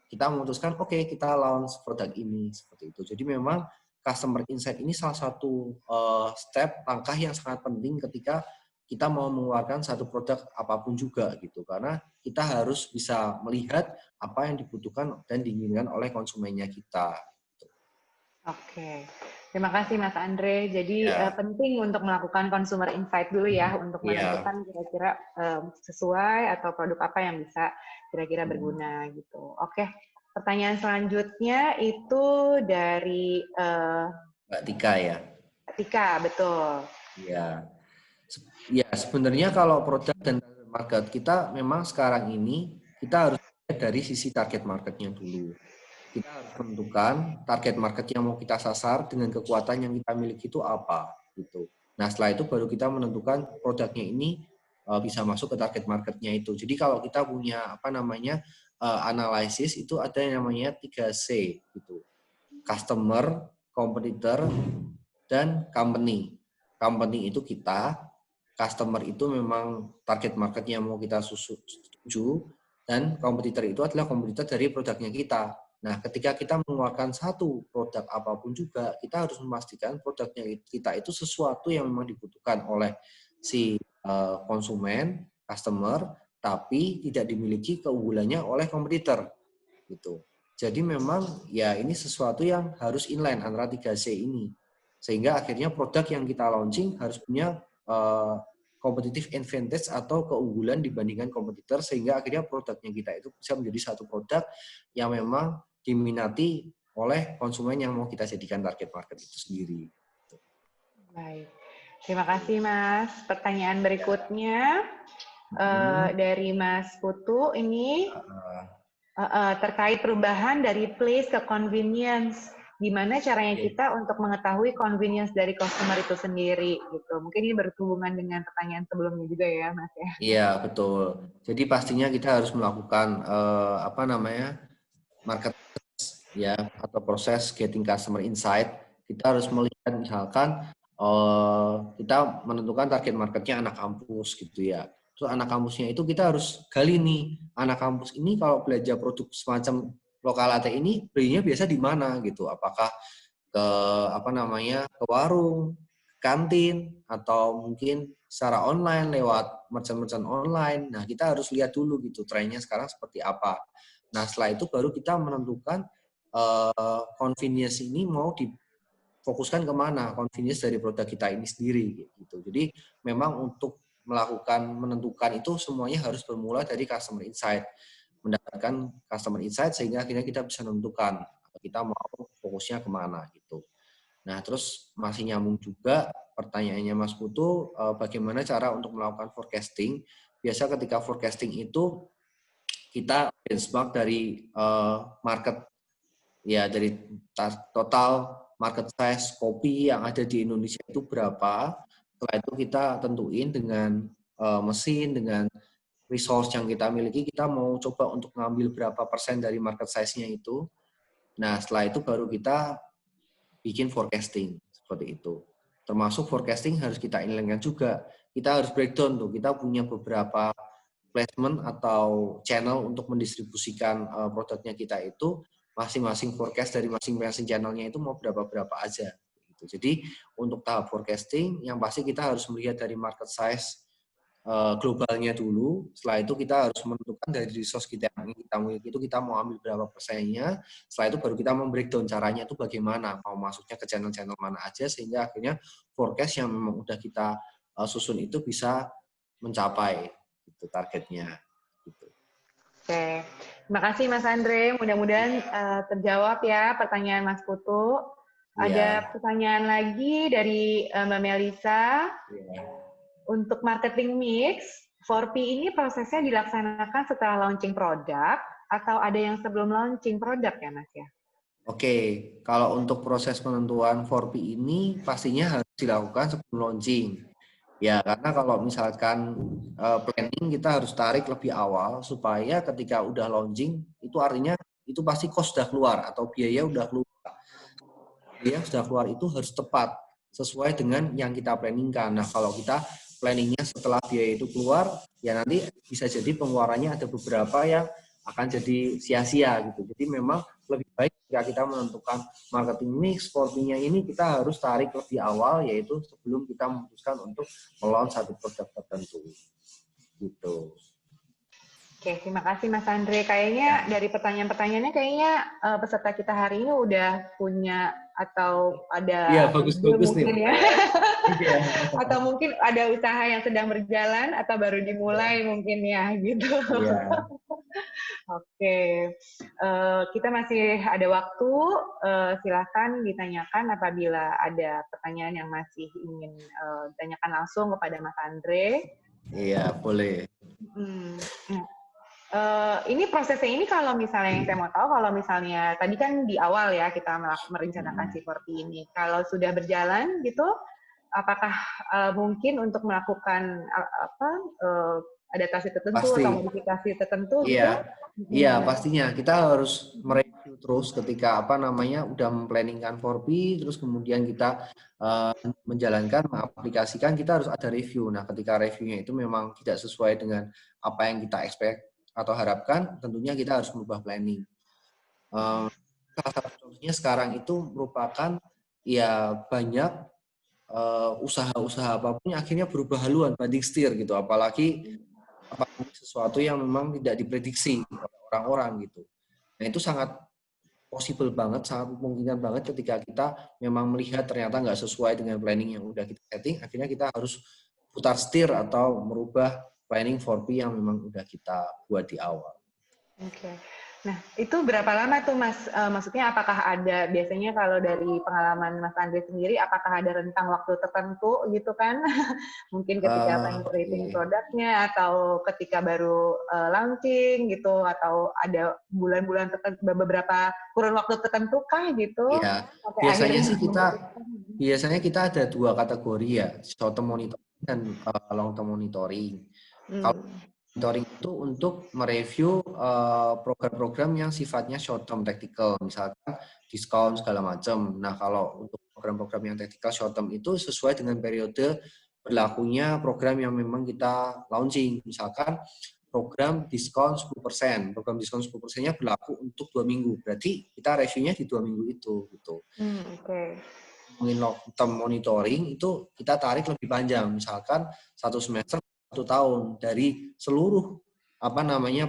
kita memutuskan, oke, kita launch produk ini. Seperti itu. Jadi memang customer insight ini salah satu step, langkah yang sangat penting ketika kita mau mengeluarkan satu produk apapun juga gitu. Karena kita harus bisa melihat apa yang dibutuhkan dan diinginkan oleh konsumennya kita. Oke. Terima kasih Mas Andre. Jadi penting untuk melakukan consumer insight dulu ya untuk menentukan kira-kira sesuai atau produk apa yang bisa kira-kira berguna gitu. Oke. Pertanyaan selanjutnya itu dari Mbak Tika ya. Mbak Tika, betul. Iya. Ya, sebenarnya kalau produk dan target market kita memang sekarang ini kita harus lihat dari sisi target marketnya dulu. Kita harus menentukan target market yang mau kita sasar dengan kekuatan yang kita miliki itu apa gitu. Nah, setelah itu baru kita menentukan produknya ini bisa masuk ke target marketnya itu. Jadi kalau kita punya analisis itu ada yang namanya 3C gitu. Customer, competitor, dan company. Company itu kita, customer itu memang target marketnya mau kita tuju, dan kompetitor itu adalah kompetitor dari produknya kita. Nah, ketika kita mengeluarkan satu produk apapun juga, kita harus memastikan produknya kita itu sesuatu yang memang dibutuhkan oleh si konsumen, customer, tapi tidak dimiliki keunggulannya oleh kompetitor. Gitu. Jadi memang ya ini sesuatu yang harus inline antara 3C ini. Sehingga akhirnya produk yang kita launching harus punya competitive advantage atau keunggulan dibandingkan kompetitor sehingga akhirnya produknya kita itu bisa menjadi satu produk yang memang diminati oleh konsumen yang mau kita jadikan target market itu sendiri. Baik, terima kasih Mas. Pertanyaan berikutnya dari Mas Putu ini. terkait perubahan dari place ke convenience. Gimana caranya kita untuk mengetahui convenience dari customer itu sendiri gitu. Mungkin ini berhubungan dengan pertanyaan sebelumnya juga ya, Mas ya. Iya, betul. Jadi pastinya kita harus melakukan market ya atau proses getting customer insight. Kita harus melihat misalkan kita menentukan target marketnya anak kampus gitu ya. Terus anak kampusnya itu kita harus gali nih, anak kampus ini kalau belanja produk semacam lokal latte ini belinya biasa di mana gitu? Apakah ke ke warung, kantin, atau mungkin secara online lewat merchant-merchant online. Nah, kita harus lihat dulu gitu trennya sekarang seperti apa. Nah, setelah itu baru kita menentukan convenience ini mau difokuskan kemana, convenience dari produk kita ini sendiri gitu. Jadi memang untuk menentukan itu semuanya harus bermula dari customer insight, mendapatkan customer insight sehingga akhirnya kita bisa menentukan kita mau fokusnya kemana gitu. Nah, terus masih nyambung juga pertanyaannya Mas Putu, bagaimana cara untuk melakukan forecasting? Biasa ketika forecasting itu kita benchmark dari market, ya dari total market size kopi yang ada di Indonesia itu berapa. Setelah itu kita tentuin dengan mesin, dengan resource yang kita miliki, kita mau coba untuk ngambil berapa persen dari market size-nya itu. Nah, setelah itu baru kita bikin forecasting seperti itu. Termasuk forecasting harus kita inginkan juga. Kita harus breakdown tuh. Kita punya beberapa placement atau channel untuk mendistribusikan produknya kita itu, masing-masing forecast dari masing-masing channelnya itu mau berapa aja. Jadi untuk tahap forecasting yang pasti kita harus melihat dari market size globalnya dulu. Setelah itu kita harus menentukan dari resource kita yang kita miliki itu kita mau ambil berapa persennya. Setelah itu baru kita membreakdown caranya itu bagaimana, mau masuknya ke channel-channel mana aja sehingga akhirnya forecast yang memang udah kita susun itu bisa mencapai itu targetnya. Gitu. Oke, terima kasih Mas Andre. Mudah-mudahan terjawab ya pertanyaan Mas Putu. Ada pertanyaan lagi dari Mbak Melisa. Untuk marketing mix, 4P ini prosesnya dilaksanakan setelah launching produk atau ada yang sebelum launching produk ya Mas ya? Oke, kalau untuk proses penentuan 4P ini pastinya harus dilakukan sebelum launching. Ya, karena kalau misalkan planning kita harus tarik lebih awal supaya ketika udah launching itu artinya itu pasti cost sudah keluar atau biaya udah keluar. Biaya sudah keluar itu harus tepat sesuai dengan yang kita planningkan. Nah, kalau kita planningnya setelah biaya itu keluar, ya nanti bisa jadi pengeluarannya ada beberapa yang akan jadi sia-sia gitu. Jadi memang lebih baik jika kita menentukan marketing mix, 4P-nya ini kita harus tarik lebih awal, yaitu sebelum kita memutuskan untuk melaunch satu produk tertentu. Gitu. Oke, terima kasih Mas Andre. Kayaknya dari pertanyaan-pertanyaannya kayaknya peserta kita hari ini udah punya atau ada bagus-bagus nih. Ya. Atau mungkin ada usaha yang sedang berjalan atau baru dimulai mungkin ya gitu. Yeah. Oke, kita masih ada waktu. Silakan ditanyakan apabila ada pertanyaan yang masih ingin ditanyakan langsung kepada Mas Andre. Iya, boleh. Ini prosesnya ini kalau misalnya yang saya mau tahu, kalau misalnya tadi kan di awal ya kita merencanakan si 4P ini, kalau sudah berjalan gitu, apakah mungkin untuk melakukan adaptasi tertentu atau modifikasi tertentu? Iya, gitu? Iya pastinya kita harus mereview terus ketika udah memplanningkan 4P, terus kemudian kita menjalankan, mengaplikasikan, kita harus ada review. Nah, ketika reviewnya itu memang tidak sesuai dengan apa yang kita expect atau harapkan, tentunya kita harus merubah planning. Salah satu contohnya sekarang itu merupakan ya banyak usaha-usaha apapun yang akhirnya berubah haluan banding setir gitu, apalagi sesuatu yang memang tidak diprediksi oleh orang-orang gitu. Nah itu sangat possible banget, sangat memungkinkan banget ketika kita memang melihat ternyata nggak sesuai dengan planning yang udah kita setting, akhirnya kita harus putar setir atau merubah planning 4P yang memang udah kita buat di awal. Oke. Nah, itu berapa lama tuh Mas? Maksudnya apakah ada, biasanya kalau dari pengalaman Mas Andre sendiri, apakah ada rentang waktu tertentu gitu kan? Mungkin ketika penetrating Oke. produknya, atau ketika baru launching gitu, atau ada bulan-bulan tertentu, beberapa kurun waktu tertentu kah gitu, Iya, sampai biasanya akhirnya sih memutuskan. kita ada dua kategori ya, short term monitoring dan long term monitoring. Kalau Hmm. monitoring itu untuk mereview program-program yang sifatnya short term tactical, misalkan diskon segala macam. Nah, kalau untuk program-program yang tactical short term itu sesuai dengan periode berlakunya program yang memang kita launching. Misalkan program diskon 10%. Program diskon 10%-nya berlaku untuk 2 minggu. Berarti kita reviewnya di 2 minggu itu gitu. Oke. Ngomongin long term monitoring itu kita tarik lebih panjang, misalkan 1 semester 1 tahun dari seluruh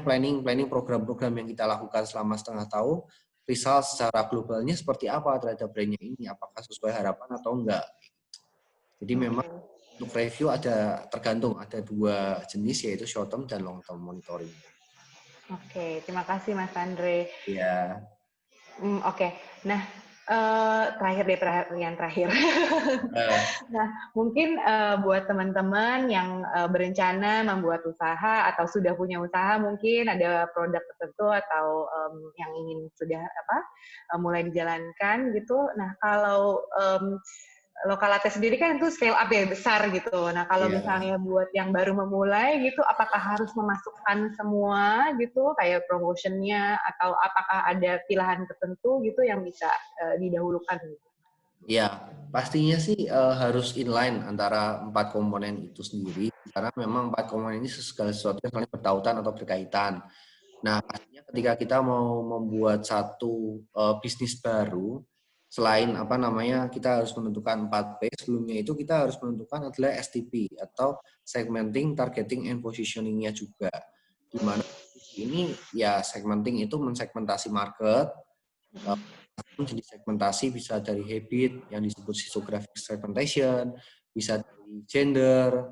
planning program-program yang kita lakukan selama setengah tahun, result secara globalnya seperti apa terhadap brandnya ini, apakah sesuai harapan atau enggak. Jadi memang untuk review tergantung ada 2 jenis, yaitu short term dan long term monitoring. Oke, terima kasih Mas Andre. Ya. Oke. Nah, terakhir deh, pertanyaan terakhir. Nah, mungkin buat teman-teman yang berencana membuat usaha atau sudah punya usaha, mungkin ada produk tertentu atau yang ingin sudah mulai dijalankan gitu. Nah, kalau Lokal Latte sendiri kan itu scale up ya, besar gitu. Nah, kalau Iya. misalnya buat yang baru memulai gitu, apakah harus memasukkan semua gitu, kayak promotionnya, atau apakah ada pilihan tertentu gitu yang bisa didahulukan? Ya, pastinya sih harus inline antara 4 komponen itu sendiri, karena memang 4 komponen ini segala sesuatu yang saling bertautan atau berkaitan. Nah, pastinya ketika kita mau membuat satu bisnis baru, selain kita harus menentukan 4P, sebelumnya itu kita harus menentukan adalah STP atau segmenting, targeting, and positioning-nya juga. Di mana ini ya segmenting itu mensegmentasi market, jenis segmentasi bisa dari habit yang disebut psychographic segmentation, bisa dari gender,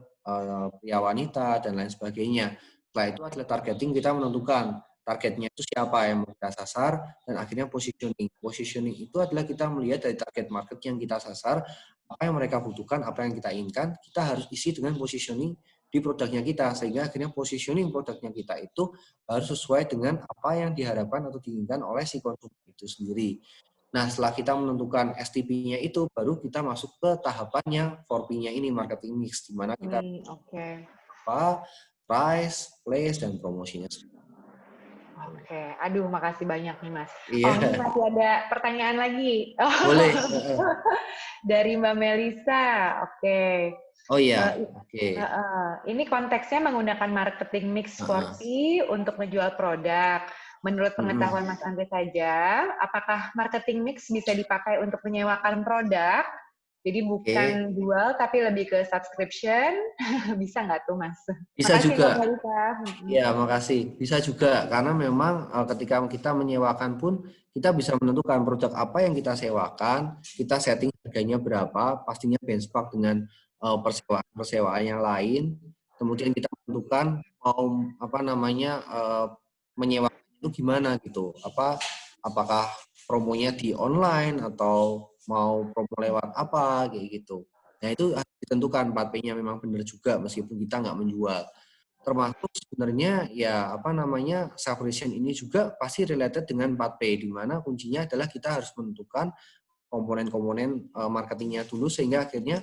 pria wanita, dan lain sebagainya. Setelah itu adalah targeting, kita menentukan targetnya itu siapa yang mau kita sasar, dan akhirnya positioning. Positioning itu adalah kita melihat dari target market yang kita sasar, apa yang mereka butuhkan, apa yang kita inginkan, kita harus isi dengan positioning di produknya kita, sehingga akhirnya positioning produknya kita itu harus sesuai dengan apa yang diharapkan atau diinginkan oleh si konsumen itu sendiri. Nah, setelah kita menentukan STP-nya itu, baru kita masuk ke tahapan yang 4P-nya ini, marketing mix, di mana kita Oke. apa, price, place, dan promosinya. Oke, aduh makasih banyak nih Mas. Oh, ini Iya, masih ada pertanyaan lagi. boleh. Dari Mbak Melisa. Oke. Oh iya, Eh, oke. Ini konteksnya menggunakan marketing mix 4P untuk menjual produk. Menurut pengetahuan Mas Andre saja, apakah marketing mix bisa dipakai untuk menyewakan produk? Jadi bukan jual, tapi lebih ke subscription. Bisa nggak tuh, Mas? Bisa Makasih, Mbak juga. Melisa. Ya, makasih. Bisa juga, karena memang ketika kita menyewakan pun, kita bisa menentukan produk apa yang kita sewakan, kita setting harganya berapa, pastinya benchmark dengan persewaan yang lain, kemudian kita menentukan mau menyewakan itu gimana gitu, apakah promonya di online atau mau promo lewat apa kayak gitu. Nah, itu harus ditentukan 4P-nya memang benar juga meskipun kita nggak menjual. Termasuk sebenarnya subscription ini juga pasti related dengan 4P, di mana kuncinya adalah kita harus menentukan komponen-komponen marketingnya dulu, sehingga akhirnya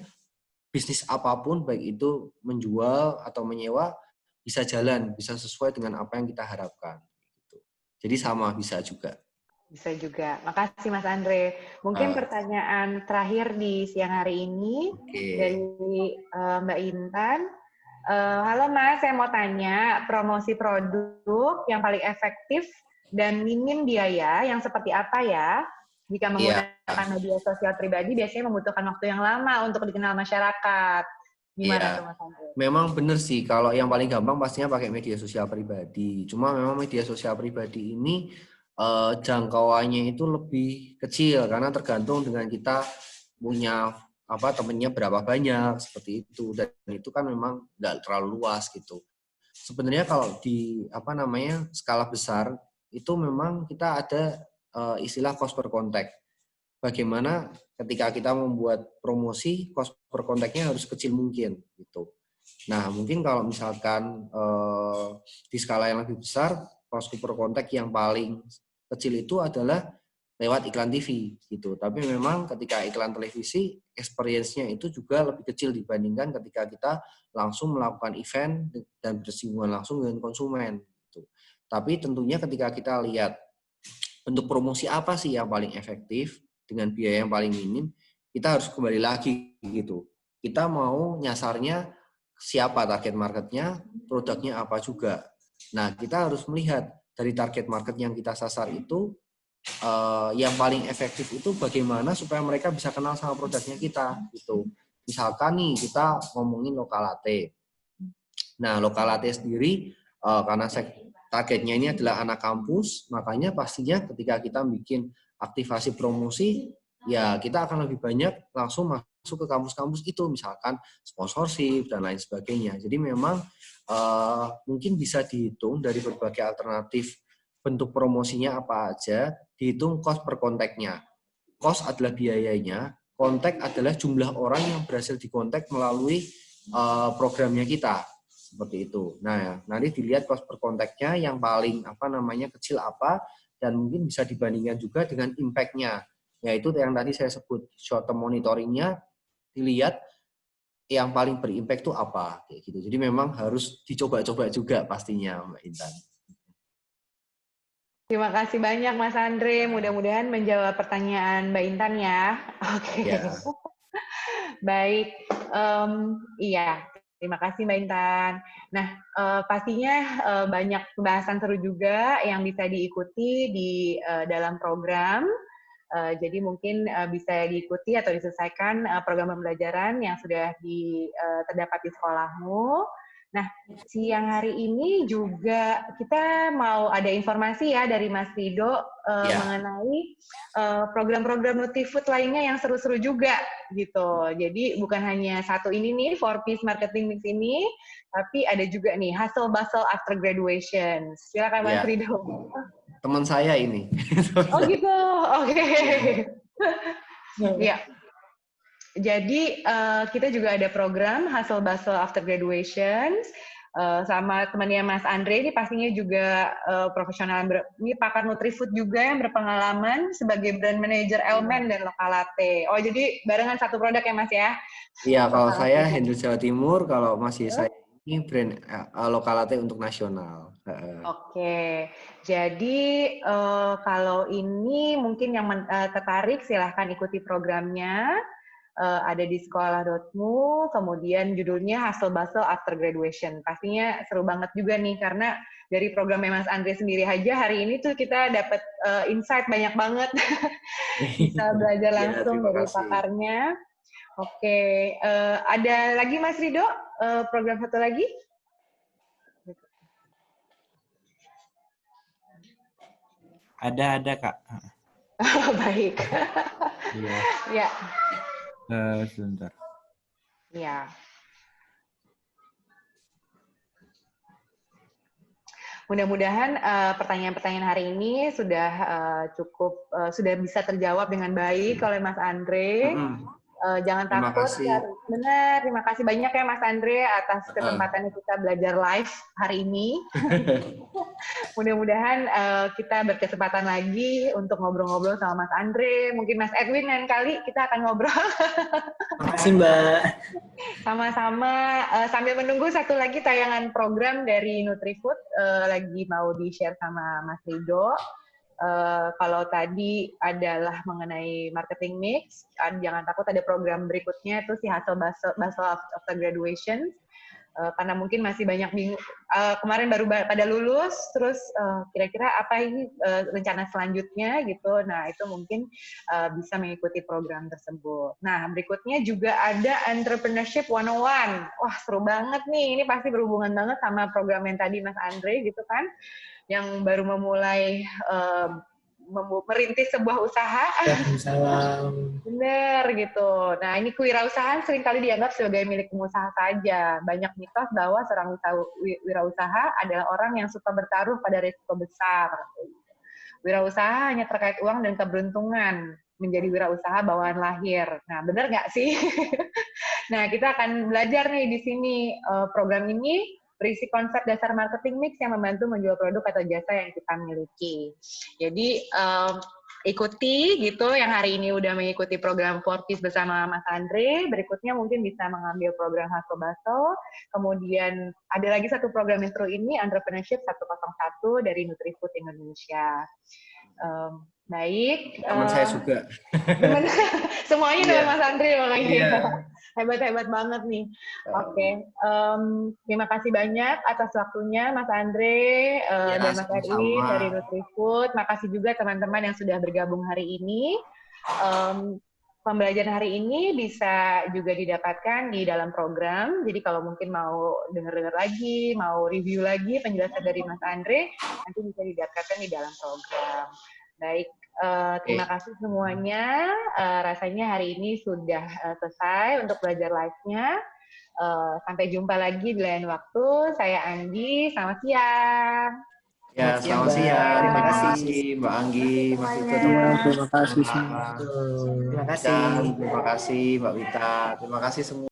bisnis apapun, baik itu menjual atau menyewa, bisa jalan, bisa sesuai dengan apa yang kita harapkan. Jadi sama bisa juga. Bisa juga. Makasih Mas Andre. Mungkin pertanyaan terakhir di siang hari ini dari Mbak Intan. Halo Mas, saya mau tanya promosi produk yang paling efektif dan minim biaya yang seperti apa ya? Jika menggunakan media sosial pribadi biasanya membutuhkan waktu yang lama untuk dikenal masyarakat. Gimana tuh Mas Andre? Memang benar sih, kalau yang paling gampang pastinya pakai media sosial pribadi. Cuma memang media sosial pribadi ini jangkauannya itu lebih kecil karena tergantung dengan kita punya temennya berapa banyak seperti itu, dan itu kan memang nggak terlalu luas gitu. Sebenarnya kalau di skala besar itu memang kita ada istilah cost per contact. Bagaimana ketika kita membuat promosi, cost per contact-nya harus kecil mungkin gitu. Nah, mungkin kalau misalkan di skala yang lebih besar, cost per contact yang paling kecil itu adalah lewat iklan TV gitu. Tapi memang ketika iklan televisi, experience-nya itu juga lebih kecil dibandingkan ketika kita langsung melakukan event dan bersinggungan langsung dengan konsumen gitu. Tapi tentunya ketika kita lihat bentuk promosi apa sih yang paling efektif dengan biaya yang paling minim, kita harus kembali lagi gitu. Kita mau nyasarnya siapa target marketnya, produknya apa juga. Nah, kita harus melihat dari target market yang kita sasar itu, yang paling efektif itu bagaimana supaya mereka bisa kenal sama produknya kita gitu. Misalkan nih kita ngomongin lokal latte. Nah, lokal latte sendiri karena targetnya ini adalah anak kampus, makanya pastinya ketika kita bikin aktivasi promosi, ya kita akan lebih banyak langsung masuk ke kampus-kampus itu, misalkan sponsorship dan lain sebagainya. Jadi memang mungkin bisa dihitung dari berbagai alternatif bentuk promosinya apa aja, dihitung cost per kontaknya. Cost adalah biayanya, kontak adalah jumlah orang yang berhasil dikontak melalui programnya kita. Seperti itu. Nah, nanti dilihat cost per kontaknya yang paling kecil apa, dan mungkin bisa dibandingkan juga dengan impact-nya. Yaitu yang tadi saya sebut short term monitoring-nya, dilihat yang paling berimpact itu apa kayak gitu. Jadi memang harus dicoba-coba juga pastinya, Mbak Intan. Terima kasih banyak Mas Andre. Mudah-mudahan menjawab pertanyaan Mbak Intan ya. Oke. Ya. Baik. Iya. Terima kasih Mbak Intan. Nah, pastinya banyak pembahasan seru juga yang bisa diikuti di dalam program. Jadi mungkin bisa diikuti atau diselesaikan program pembelajaran yang sudah terdapat di sekolahmu. Nah, siang hari ini juga kita mau ada informasi ya dari Mas Rido mengenai program-program Nutrifood lainnya yang seru-seru juga gitu. Jadi bukan hanya satu ini nih, 4Piece Marketing Mix ini, tapi ada juga nih Hustle Bustle After Graduation. Silakan Mas Rido. Teman saya ini. Oh gitu, oke. Ya. Jadi kita juga ada program Hustle Bustle After Graduation sama temannya Mas Andre, ini pastinya juga profesional, ini pakar Nutrifood juga yang berpengalaman sebagai brand manager Elmen dan Lokal Latte. Oh jadi barengan satu produk ya Mas ya? Iya, kalau saya handle Jawa Timur, kalau masih saya ini brand Lokal Latte untuk nasional. Oke, jadi kalau ini mungkin yang tertarik silahkan ikuti programnya. Ada di sekolah.mu, kemudian judulnya Hustle Bustle After Graduation. Pastinya seru banget juga nih, karena dari programnya Mas Andre sendiri aja hari ini tuh kita dapat insight banyak banget. Bisa belajar langsung dari pakarnya. Oke, ada lagi Mas Rido, program satu lagi? Ada Kak. Baik. Iya. Ya. Sebentar. Ya. Mudah-mudahan pertanyaan-pertanyaan hari ini sudah cukup sudah bisa terjawab dengan baik oleh Mas Andre. Jangan takut. Benar, terima kasih banyak ya Mas Andre atas kesempatannya kita belajar live hari ini. Mudah-mudahan kita berkesempatan lagi untuk ngobrol-ngobrol sama Mas Andre. Mungkin Mas Edwin lain kali kita akan ngobrol. Terima kasih Mbak. Sama-sama. Sambil menunggu satu lagi tayangan program dari Nutrifood lagi mau di-share sama Mas Rido. Kalau tadi adalah mengenai marketing mix, jangan takut ada program berikutnya itu si Hustle Bustle After Graduation. Karena mungkin masih banyak bingung, kemarin baru pada lulus, terus kira-kira apa ini rencana selanjutnya gitu. Nah itu mungkin bisa mengikuti program tersebut. Nah berikutnya juga ada Entrepreneurship 101. Wah seru banget nih, ini pasti berhubungan banget sama program yang tadi Mas Andre gitu kan, yang baru memulai merintis sebuah usaha. Waalaikumsalam. Bener gitu. Nah ini kewirausahaan seringkali dianggap sebagai milik pengusaha saja. Banyak mitos bahwa seorang wirausaha adalah orang yang suka bertaruh pada risiko besar. wirausaha hanya terkait uang dan keberuntungan menjadi wirausaha bawaan lahir. Nah, benar nggak sih? Nah, kita akan belajar nih di sini. Program ini berisi konsep dasar marketing mix yang membantu menjual produk atau jasa yang kita miliki. Jadi, ikuti gitu yang hari ini udah mengikuti program Fortis bersama Mas Andre. Berikutnya mungkin bisa mengambil program Haso Baso. Kemudian ada lagi satu program intro ini, Entrepreneurship 101 dari Nutrifood Indonesia. Baik. Teman saya juga. Semuanya dengan Mas Andre makanya. Iya. Hebat-hebat banget nih. Oke. Terima kasih banyak atas waktunya Mas Andre dan Mas Edwin dari Nutrifood. Makasih juga teman-teman yang sudah bergabung hari ini. Pembelajaran hari ini bisa juga didapatkan di dalam program. Jadi kalau mungkin mau dengar-dengar lagi, mau review lagi penjelasan dari Mas Andre, nanti bisa didapatkan di dalam program. Baik. Terima kasih semuanya. Rasanya hari ini sudah selesai untuk belajar live-nya. Sampai jumpa lagi di lain waktu. Saya Anggi. Selamat siang. Ya, selamat siang. Terima kasih Mbak Anggi, Mas Vito. Terima kasih. Terima kasih Mbak Wita. Terima kasih semua.